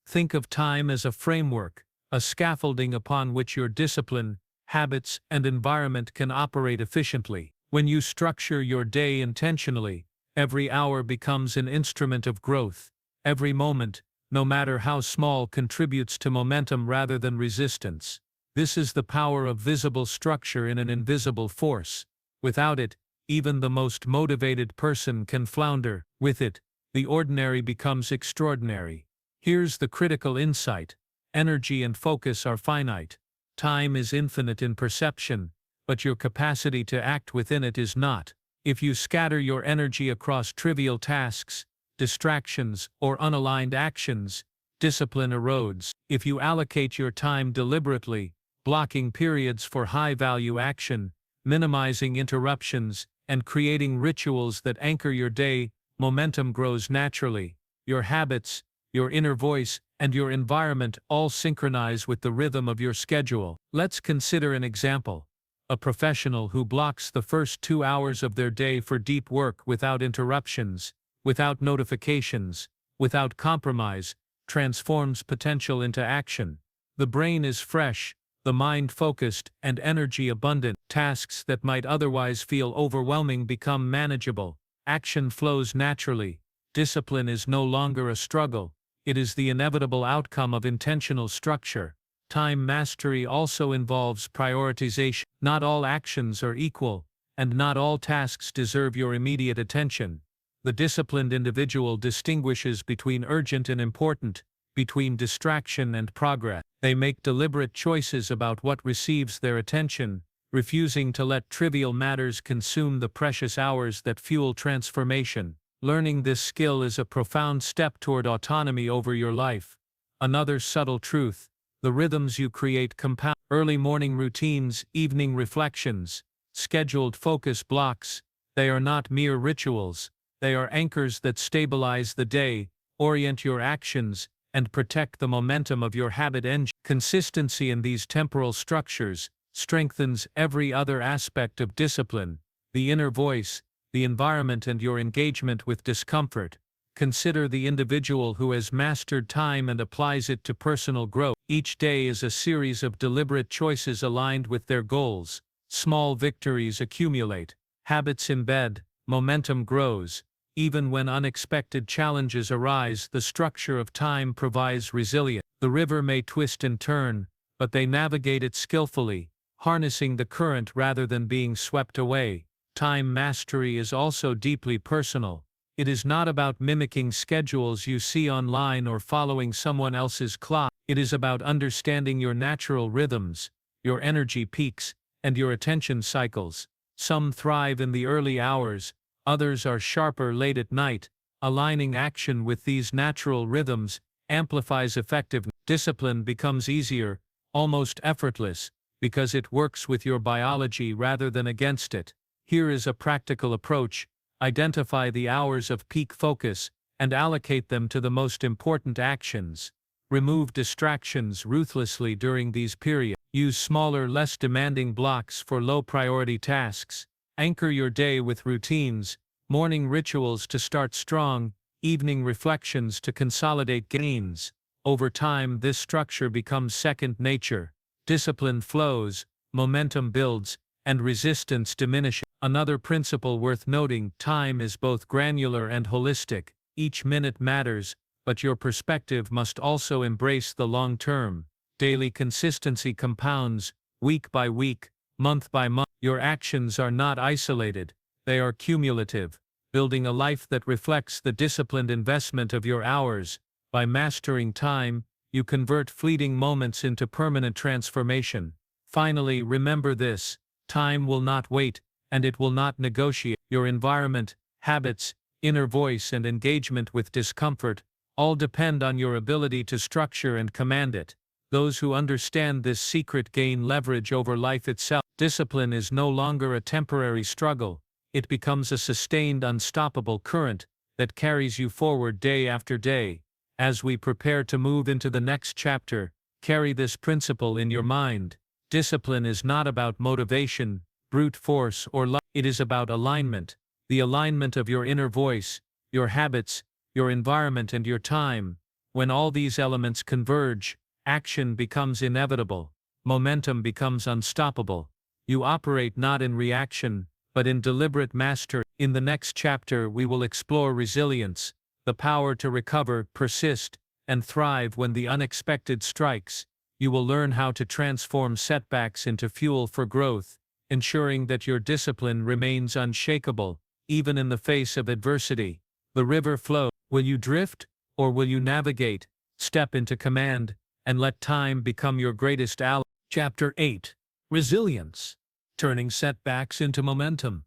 Think of time as a framework, a scaffolding upon which your discipline, habits, and environment can operate efficiently. When you structure your day intentionally, every hour becomes an instrument of growth. Every moment, no matter how small, contributes to momentum rather than resistance. This is the power of visible structure in an invisible force. Without it, even the most motivated person can flounder. With it, the ordinary becomes extraordinary. Here's the critical insight. Energy and focus are finite. Time is infinite in perception, but your capacity to act within it is not. If you scatter your energy across trivial tasks, distractions, or unaligned actions, discipline erodes. If you allocate your time deliberately, blocking periods for high-value action, minimizing interruptions, and creating rituals that anchor your day, momentum grows naturally. Your habits, your inner voice, and your environment all synchronize with the rhythm of your schedule. Let's consider an example. A professional who blocks the first 2 hours of their day for deep work without interruptions, without notifications, without compromise, transforms potential into action. The brain is fresh, the mind focused, and energy abundant. Tasks that might otherwise feel overwhelming become manageable. Action flows naturally. Discipline is no longer a struggle. It is the inevitable outcome of intentional structure. Time mastery also involves prioritization. Not all actions are equal, and not all tasks deserve your immediate attention. The disciplined individual distinguishes between urgent and important, between distraction and progress. They make deliberate choices about what receives their attention, refusing to let trivial matters consume the precious hours that fuel transformation. Learning this skill is a profound step toward autonomy over your life. Another subtle truth: the rhythms you create compound. Early morning routines, evening reflections, scheduled focus blocks, they are not mere rituals. They are anchors that stabilize the day, orient your actions, and protect the momentum of your habit engine. Consistency in these temporal structures strengthens every other aspect of discipline: the inner voice, the environment, and your engagement with discomfort. Consider the individual who has mastered time and applies it to personal growth. Each day is a series of deliberate choices aligned with their goals. Small victories accumulate, habits embed, momentum grows. Even when unexpected challenges arise, the structure of time provides resilience. The river may twist and turn, but they navigate it skillfully, harnessing the current rather than being swept away. Time mastery is also deeply personal. It is not about mimicking schedules you see online or following someone else's clock. It is about understanding your natural rhythms, your energy peaks, and your attention cycles. Some thrive in the early hours, others are sharper late at night. Aligning action with these natural rhythms amplifies effectiveness. Discipline becomes easier, almost effortless, because it works with your biology rather than against it. Here is a practical approach: identify the hours of peak focus and allocate them to the most important actions. Remove distractions ruthlessly during these periods. Use smaller, less demanding blocks for low-priority tasks. Anchor your day with routines: morning rituals to start strong, evening reflections to consolidate gains. Over time, this structure becomes second nature. Discipline flows, momentum builds, and resistance diminishes. Another principle worth noting: time is both granular and holistic. Each minute matters, but your perspective must also embrace the long term. Daily consistency compounds, week by week, month by month. Your actions are not isolated. they are cumulative, building a life that reflects the disciplined investment of your hours. By mastering time, you convert fleeting moments into permanent transformation. Finally, remember this: time will not wait, and it will not negotiate. Your environment, habits, inner voice, and engagement with discomfort all depend on your ability to structure and command it. Those who understand this secret gain leverage over life itself. Discipline is no longer a temporary struggle. It becomes a sustained, unstoppable current that carries you forward day after day. As we prepare to move into the next chapter, carry this principle in your mind. Discipline is not about motivation, brute force, or luck. It is about alignment. The alignment of your inner voice, your habits, your environment, and your time. When all these elements converge, action becomes inevitable. Momentum becomes unstoppable. You operate not in reaction, but in deliberate mastery. In the next chapter, we will explore resilience, the power to recover, persist, and thrive when the unexpected strikes. You will learn how to transform setbacks into fuel for growth, ensuring that your discipline remains unshakable, even in the face of adversity. The river flows. Will you drift, or will you navigate? Step into command, and let time become your greatest ally. Chapter 8. Resilience. Turning setbacks into momentum.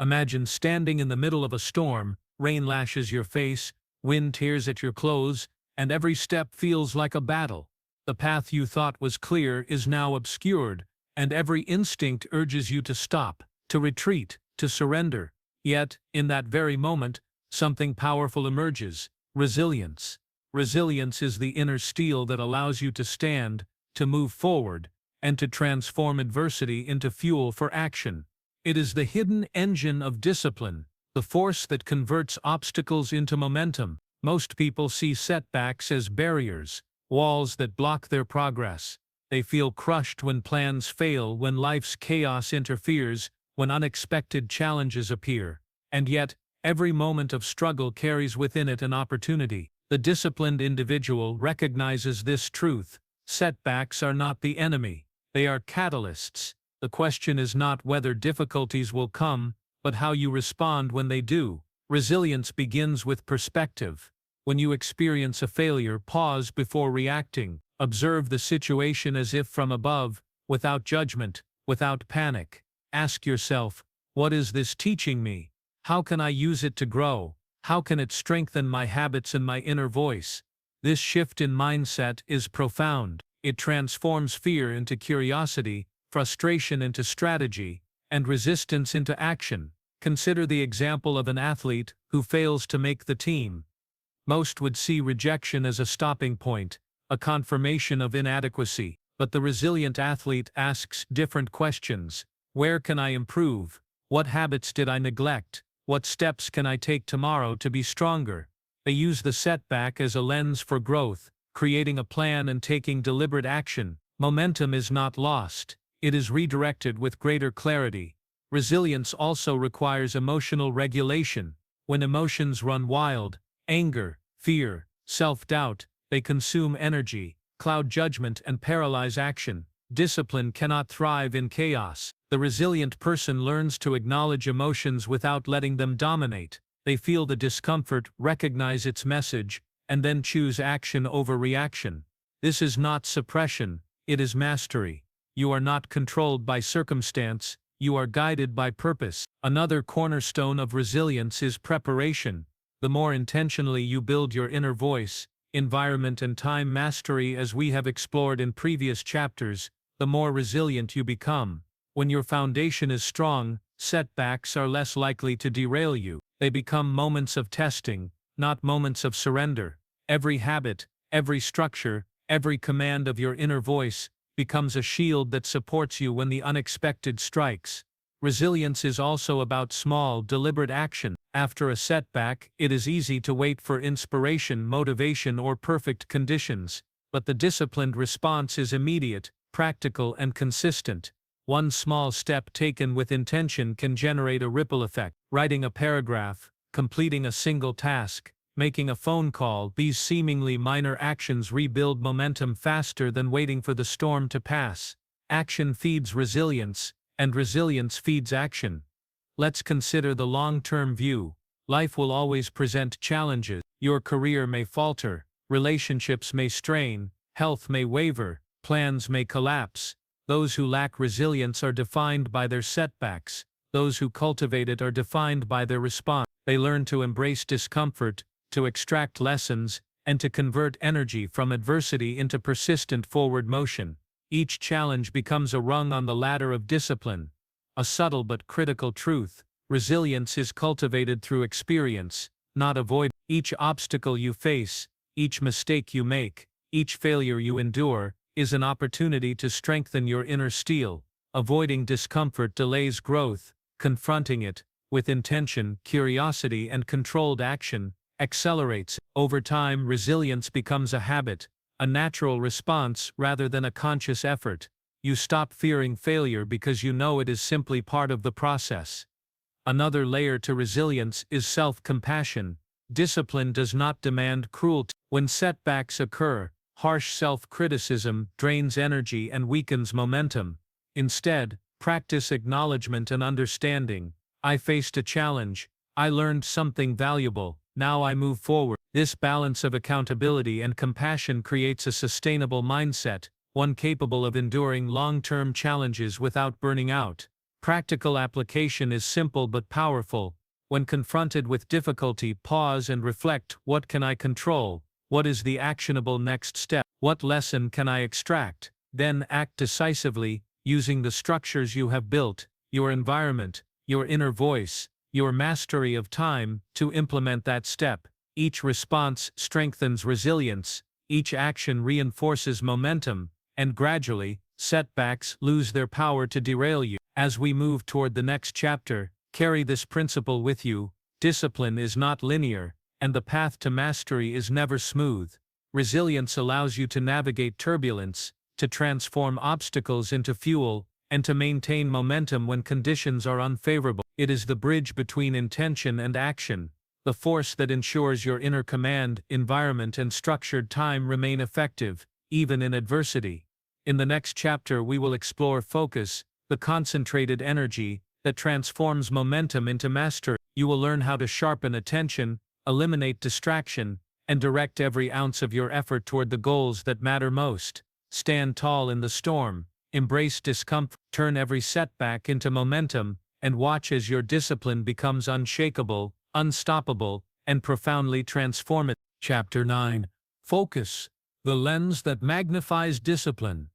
Imagine standing in the middle of a storm, rain lashes your face, wind tears at your clothes, and every step feels like a battle. The path you thought was clear is now obscured, and every instinct urges you to stop, to retreat, to surrender. Yet, in that very moment, something powerful emerges: resilience. Resilience is the inner steel that allows you to stand, to move forward, and to transform adversity into fuel for action. It is the hidden engine of discipline, the force that converts obstacles into momentum. Most people see setbacks as barriers, walls that block their progress. They feel crushed when plans fail, when life's chaos interferes, when unexpected challenges appear. And yet, every moment of struggle carries within it an opportunity. The disciplined individual recognizes this truth. Setbacks are not the enemy. They are catalysts. The question is not whether difficulties will come, but how you respond when they do. Resilience begins with perspective. When you experience a failure, pause before reacting. Observe the situation as if from above, without judgment, without panic. Ask yourself, what is this teaching me? How can I use it to grow? How can it strengthen my habits and my inner voice? This shift in mindset is profound. It transforms fear into curiosity, frustration into strategy, and resistance into action. Consider the example of an athlete who fails to make the team. Most would see rejection as a stopping point, a confirmation of inadequacy. But the resilient athlete asks different questions. Where can I improve? What habits did I neglect? What steps can I take tomorrow to be stronger? They use the setback as a lens for growth, creating a plan and taking deliberate action. Momentum is not lost. It is redirected with greater clarity. Resilience also requires emotional regulation. When emotions run wild, anger, fear, self-doubt, they consume energy, cloud judgment, and paralyze action. Discipline cannot thrive in chaos. The resilient person learns to acknowledge emotions without letting them dominate. They feel the discomfort, recognize its message, and then choose action over reaction. This is not suppression, it is mastery. You are not controlled by circumstance, you are guided by purpose. Another cornerstone of resilience is preparation. The more intentionally you build your inner voice, environment, and time mastery, as we have explored in previous chapters, the more resilient you become. When your foundation is strong, setbacks are less likely to derail you. They become moments of testing, not moments of surrender. Every habit, every structure, every command of your inner voice becomes a shield that supports you when the unexpected strikes. Resilience is also about small, deliberate action. After a setback, it is easy to wait for inspiration, motivation, or perfect conditions, but the disciplined response is immediate, practical, and consistent. One small step taken with intention can generate a ripple effect. Writing a paragraph, completing a single task, making a phone call, these seemingly minor actions rebuild momentum faster than waiting for the storm to pass. Action feeds resilience, and resilience feeds action. let's consider the long-term view. Life will always present challenges. Your career may falter, relationships may strain, health may waver, plans may collapse. Those who lack resilience are defined by their setbacks. Those who cultivate it are defined by their response. They learn to embrace discomfort, to extract lessons, and to convert energy from adversity into persistent forward motion. Each challenge becomes a rung on the ladder of discipline. A subtle but critical truth: resilience is cultivated through experience, not avoidance. Each obstacle you face, each mistake you make, each failure you endure, is an opportunity to strengthen your inner steel. Avoiding discomfort delays growth. Confronting it, with intention, curiosity, and controlled action, accelerates. Over time, resilience becomes a habit, a natural response rather than a conscious effort. You stop fearing failure because you know it is simply part of the process. Another layer to resilience is self-compassion. Discipline does not demand cruelty. When setbacks occur, harsh self-criticism drains energy and weakens momentum. Instead, practice acknowledgement and understanding. I faced a challenge. I learned something valuable. Now I move forward. This balance of accountability and compassion creates a sustainable mindset, one capable of enduring long-term challenges without burning out. Practical application is simple but powerful. When confronted with difficulty, pause and reflect: what can I control? What is the actionable next step? What lesson can I extract? Then act decisively, using the structures you have built, your environment, your inner voice, your mastery of time, to implement that step. Each response strengthens resilience, each action reinforces momentum, and gradually, setbacks lose their power to derail you. As we move toward the next chapter, carry this principle with you: discipline is not linear, and the path to mastery is never smooth. Resilience allows you to navigate turbulence, to transform obstacles into fuel, and to maintain momentum when conditions are unfavorable. It is the bridge between intention and action, the force that ensures your inner command, environment, and structured time remain effective, even in adversity. In the next chapter, we will explore focus, the concentrated energy that transforms momentum into mastery. You will learn how to sharpen attention, eliminate distraction, and direct every ounce of your effort toward the goals that matter most. Stand tall in the storm, embrace discomfort, turn every setback into momentum, and watch as your discipline becomes unshakable, unstoppable, and profoundly transformative. Chapter 9. Focus, the lens that magnifies discipline.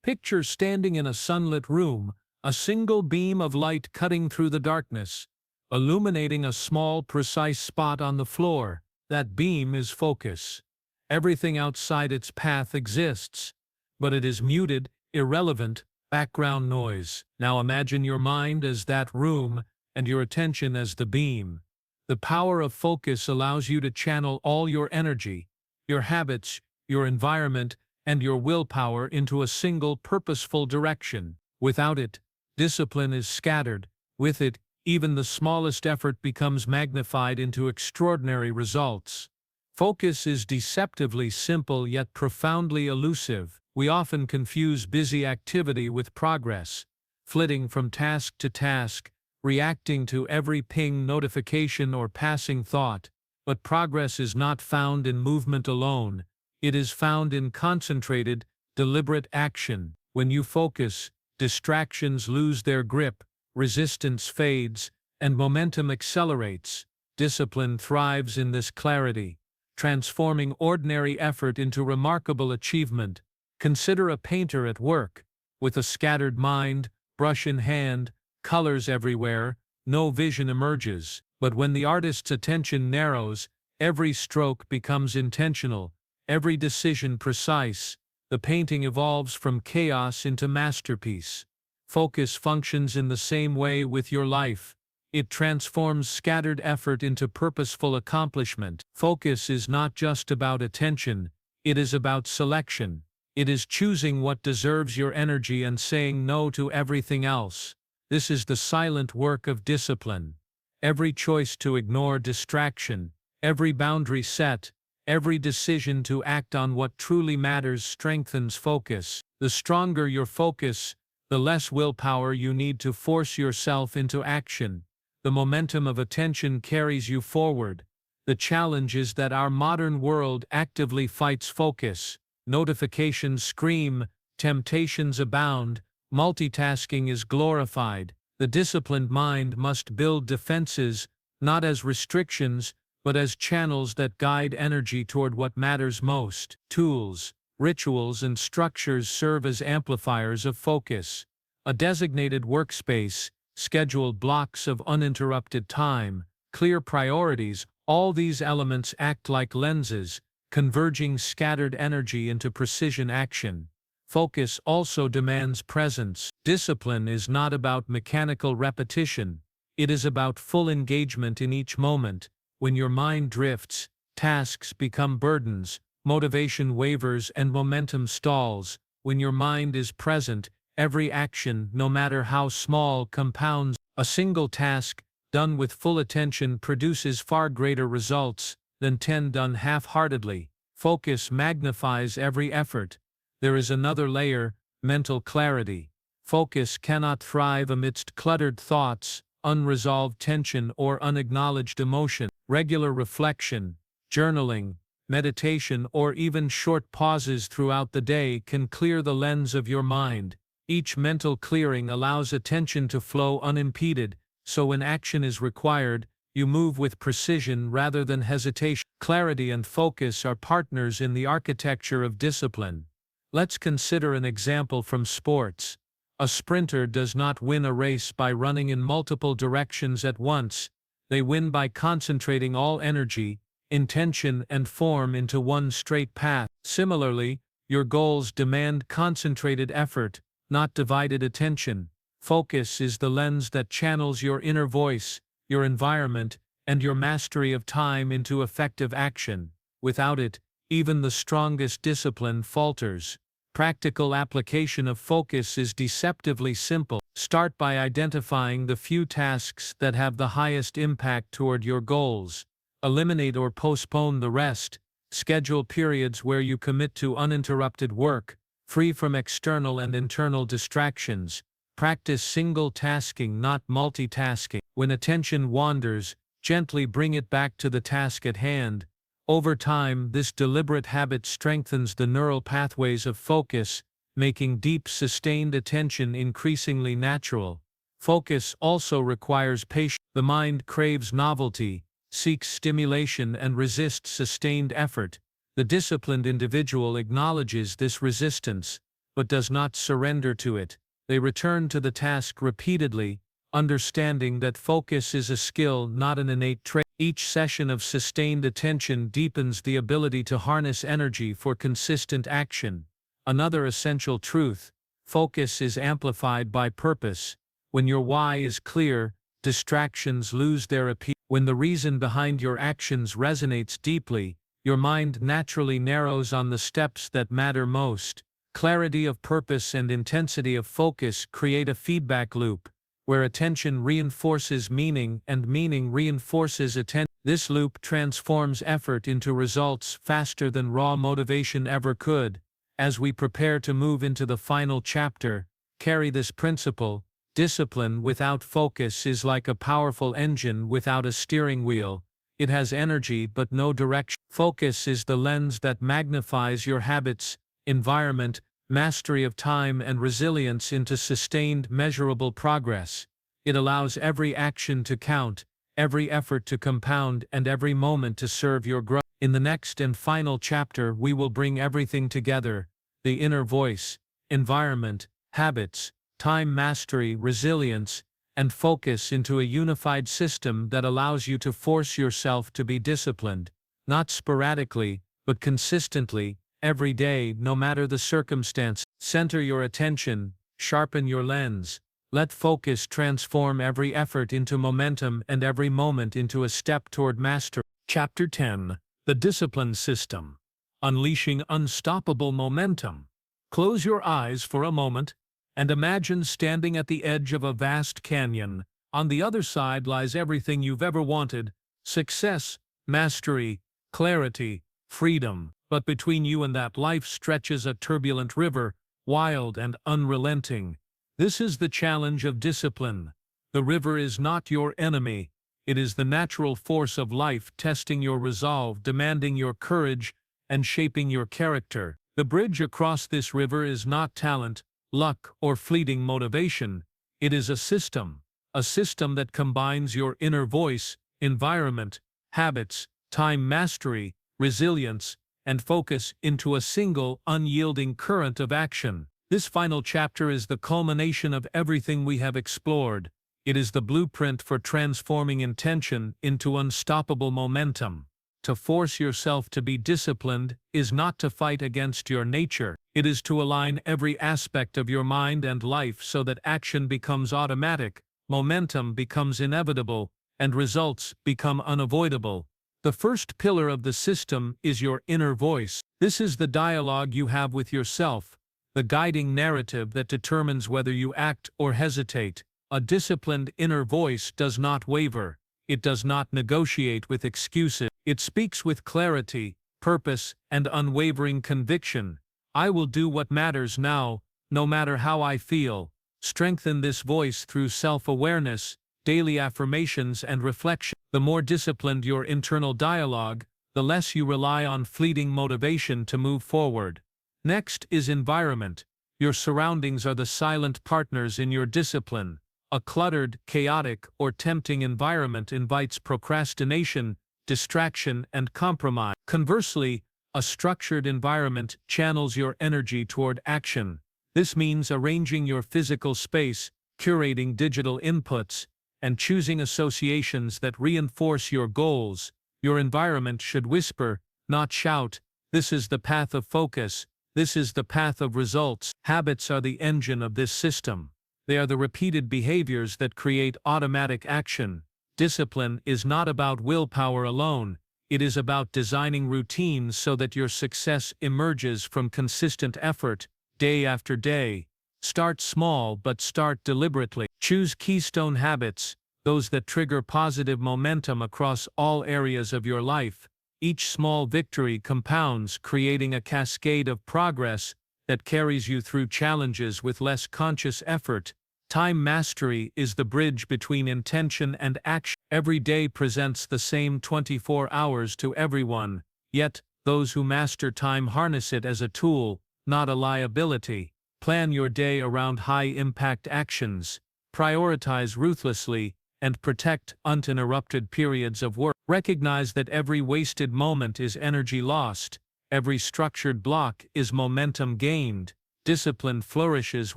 Picture standing in a sunlit room, a single beam of light cutting through the darkness, illuminating a small, precise spot on the floor. That beam is focus. Everything outside its path exists, but it is muted, irrelevant, background noise. Now imagine your mind as that room, and your attention as the beam. The power of focus allows you to channel all your energy, your habits, your environment, and your willpower into a single purposeful direction. Without it, discipline is scattered. With it, even the smallest effort becomes magnified into extraordinary results. Focus is deceptively simple yet profoundly elusive. We often confuse busy activity with progress, flitting from task to task, reacting to every ping, notification, or passing thought. But progress is not found in movement alone. It is found in concentrated, deliberate action. When you focus, distractions lose their grip, resistance fades, and momentum accelerates. Discipline thrives in this clarity, transforming ordinary effort into remarkable achievement. Consider a painter at work. With a scattered mind, brush in hand, colors everywhere, no vision emerges. But when the artist's attention narrows, every stroke becomes intentional, every decision precise. The painting evolves from chaos into masterpiece. Focus functions in the same way with your life. It transforms scattered effort into purposeful accomplishment. Focus is not just about attention, it is about selection. It is choosing what deserves your energy and saying no to everything else. This is the silent work of discipline. Every choice to ignore distraction, every boundary set, every decision to act on what truly matters strengthens focus. The stronger your focus, the less willpower you need to force yourself into action. The momentum of attention carries you forward. The challenge is that our modern world actively fights focus. Notifications scream, temptations abound, multitasking is glorified. The disciplined mind must build defenses, not as restrictions, but as channels that guide energy toward what matters most. Tools, rituals, and structures serve as amplifiers of focus. A designated workspace, scheduled blocks of uninterrupted time, clear priorities, all these elements act like lenses, converging scattered energy into precision action. Focus also demands presence. Discipline is not about mechanical repetition. It is about full engagement in each moment. When your mind drifts, tasks become burdens, motivation wavers, and momentum stalls. When your mind is present, every action, no matter how small, compounds. A single task, done with full attention, produces far greater results than 10 done half-heartedly. Focus magnifies every effort. There is another layer, mental clarity. Focus cannot thrive amidst cluttered thoughts, unresolved tension, or unacknowledged emotion. Regular reflection, journaling, meditation, or even short pauses throughout the day can clear the lens of your mind. Each mental clearing allows attention to flow unimpeded, so when action is required, you move with precision rather than hesitation. Clarity and focus are partners in the architecture of discipline. Let's consider an example from sports. A sprinter does not win a race by running in multiple directions at once. They win by concentrating all energy, intention, and form into one straight path. Similarly, your goals demand concentrated effort, not divided attention. Focus is the lens that channels your inner voice, your environment, and your mastery of time into effective action. Without it, even the strongest discipline falters. Practical application of focus is deceptively simple. Start by identifying the few tasks that have the highest impact toward your goals. Eliminate or postpone the rest. Schedule periods where you commit to uninterrupted work, free from external and internal distractions. Practice single tasking, not multitasking. When attention wanders, gently bring it back to the task at hand. Over time, this deliberate habit strengthens the neural pathways of focus, making deep, sustained attention increasingly natural. Focus also requires patience. The mind craves novelty, seeks stimulation, and resists sustained effort. The disciplined individual acknowledges this resistance, but does not surrender to it. They return to the task repeatedly, understanding that focus is a skill, not an innate trait. Each session of sustained attention deepens the ability to harness energy for consistent action. Another essential truth: focus is amplified by purpose. When your why is clear, distractions lose their appeal. When the reason behind your actions resonates deeply, your mind naturally narrows on the steps that matter most. Clarity of purpose and intensity of focus create a feedback loop, where attention reinforces meaning and meaning reinforces attention. This loop transforms effort into results faster than raw motivation ever could. As we prepare to move into the final chapter, carry this principle: discipline without focus is like a powerful engine without a steering wheel. It has energy but no direction. Focus is the lens that magnifies your habits, environment, mastery of time, and resilience into sustained, measurable progress. It allows every action to count, every effort to compound, and every moment to serve your growth. In the next and final chapter, we will bring everything together: the inner voice, environment, habits, time mastery, resilience, and focus into a unified system that allows you to force yourself to be disciplined, not sporadically, but consistently, every day, no matter the circumstance. Center your attention, sharpen your lens. Let focus transform every effort into momentum and every moment into a step toward mastery. Chapter 10: The Discipline System. Unleashing Unstoppable Momentum. Close your eyes for a moment and imagine standing at the edge of a vast canyon. On the other side lies everything you've ever wanted: success, mastery, clarity, freedom. But between you and that life stretches a turbulent river, wild and unrelenting. This is the challenge of discipline. The river is not your enemy. It is the natural force of life testing your resolve, demanding your courage, and shaping your character. The bridge across this river is not talent, luck, or fleeting motivation. It is a system that combines your inner voice, environment, habits, time mastery, resilience, and focus into a single, unyielding current of action. This final chapter is the culmination of everything we have explored. It is the blueprint for transforming intention into unstoppable momentum. To force yourself to be disciplined is not to fight against your nature. It is to align every aspect of your mind and life so that action becomes automatic, momentum becomes inevitable, and results become unavoidable. The first pillar of the system is your inner voice. This is the dialogue you have with yourself, the guiding narrative that determines whether you act or hesitate. A disciplined inner voice does not waver. It does not negotiate with excuses. It speaks with clarity, purpose, and unwavering conviction. I will do what matters now, no matter how I feel. Strengthen this voice through self-awareness, daily affirmations, and reflection. The more disciplined your internal dialogue, the less you rely on fleeting motivation to move forward. Next is environment. Your surroundings are the silent partners in your discipline. A cluttered, chaotic, or tempting environment invites procrastination, distraction, and compromise. Conversely, a structured environment channels your energy toward action. This means arranging your physical space, curating digital inputs, and choosing associations that reinforce your goals. Your environment should whisper, not shout, "This is the path of focus. This is the path of results." Habits are the engine of this system. They are the repeated behaviors that create automatic action. Discipline is not about willpower alone. It is about designing routines so that your success emerges from consistent effort, day after day. Start small, but start deliberately. Choose keystone habits, those that trigger positive momentum across all areas of your life. Each small victory compounds, creating a cascade of progress that carries you through challenges with less conscious effort. Time mastery is the bridge between intention and action. Every day presents the same 24 hours to everyone, yet those who master time harness it as a tool, not a liability. Plan your day around high-impact actions. Prioritize ruthlessly, and protect uninterrupted periods of work. Recognize that every wasted moment is energy lost. Every structured block is momentum gained. Discipline flourishes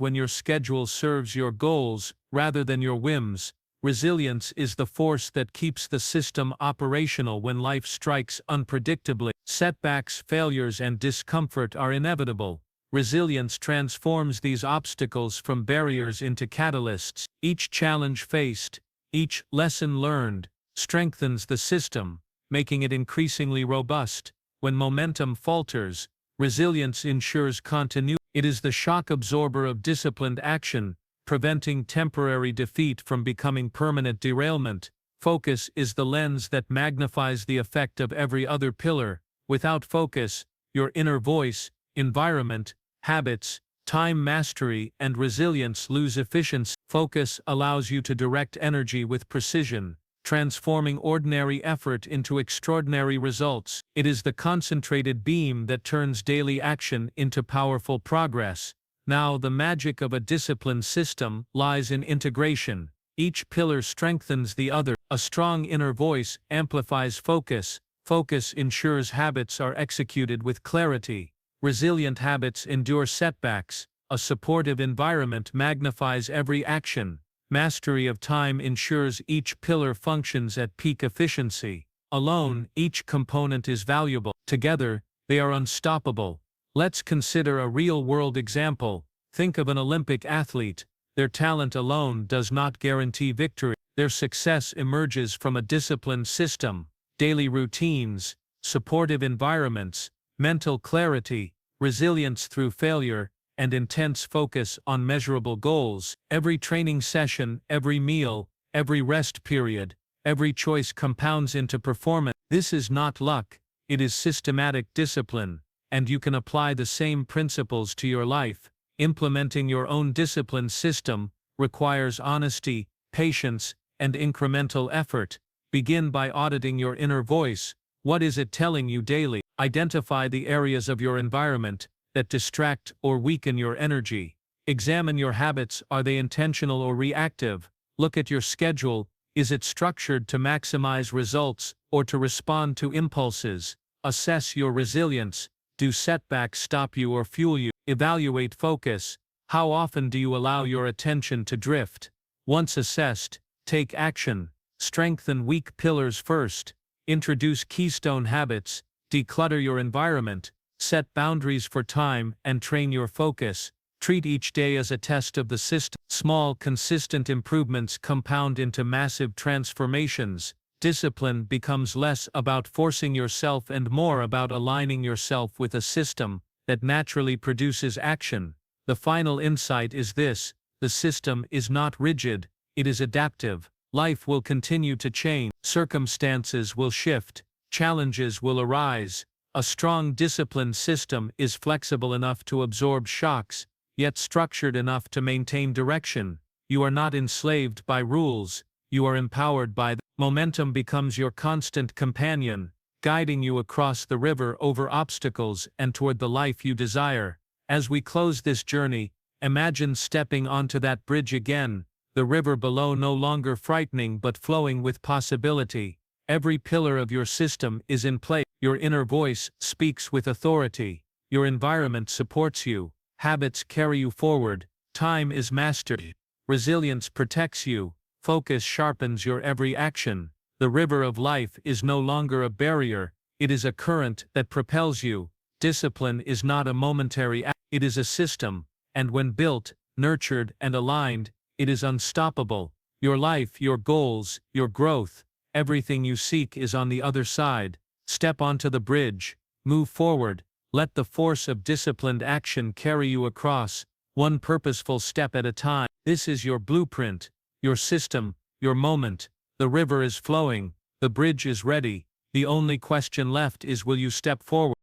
when your schedule serves your goals rather than your whims. Resilience is the force that keeps the system operational when life strikes unpredictably. Setbacks, failures, and discomfort are inevitable. Resilience transforms these obstacles from barriers into catalysts. Each challenge faced, each lesson learned, strengthens the system, making it increasingly robust. When momentum falters, resilience ensures continuity. It is the shock absorber of disciplined action, preventing temporary defeat from becoming permanent derailment. Focus is the lens that magnifies the effect of every other pillar. Without focus, your inner voice, environment, habits, time mastery, and resilience lose efficiency. Focus allows you to direct energy with precision, transforming ordinary effort into extraordinary results. It is the concentrated beam that turns daily action into powerful progress. Now, the magic of a disciplined system lies in integration. Each pillar strengthens the other. A strong inner voice amplifies focus. Focus ensures habits are executed with clarity. Resilient habits endure setbacks. A supportive environment magnifies every action. Mastery of time ensures each pillar functions at peak efficiency. Alone, each component is valuable. Together, they are unstoppable. Let's consider a real-world example. Think of an Olympic athlete. Their talent alone does not guarantee victory. Their success emerges from a disciplined system, daily routines, supportive environments, mental clarity, resilience through failure, and intense focus on measurable goals. Every training session, every meal, every rest period, every choice compounds into performance. This is not luck, it is systematic discipline, and you can apply the same principles to your life. Implementing your own discipline system requires honesty, patience, and incremental effort. Begin by auditing your inner voice. What is it telling you daily? Identify the areas of your environment that distract or weaken your energy. Examine your habits. Are they intentional or reactive? Look at your schedule. Is it structured to maximize results or to respond to impulses? Assess your resilience. Do setbacks stop you or fuel you? Evaluate focus. How often do you allow your attention to drift? Once assessed, take action. Strengthen weak pillars first. Introduce keystone habits. Declutter your environment. Set boundaries for time and train your focus. Treat each day as a test of the system. Small, consistent improvements compound into massive transformations. Discipline becomes less about forcing yourself and more about aligning yourself with a system that naturally produces action. The final insight is this: the system is not rigid, it is adaptive. Life will continue to change, circumstances will shift, challenges will arise. A strong, disciplined system is flexible enough to absorb shocks, yet structured enough to maintain direction. You are not enslaved by rules, you are empowered by them. Momentum becomes your constant companion, guiding you across the river, over obstacles, and toward the life you desire. As we close this journey, imagine stepping onto that bridge again, the river below no longer frightening but flowing with possibility. Every pillar of your system is in place. Your inner voice speaks with authority. Your environment supports you. Habits carry you forward. Time is mastered. Resilience protects you. Focus sharpens your every action. The river of life is no longer a barrier, it is a current that propels you. Discipline is not a momentary act, it is a system, and when built, nurtured, and aligned, it is unstoppable. Your life, your goals, your growth, everything you seek is on the other side. Step onto the bridge, move forward, let the force of disciplined action carry you across, one purposeful step at a time. This is your blueprint, your system, your moment. The river is flowing, the bridge is ready. The only question left is, will you step forward?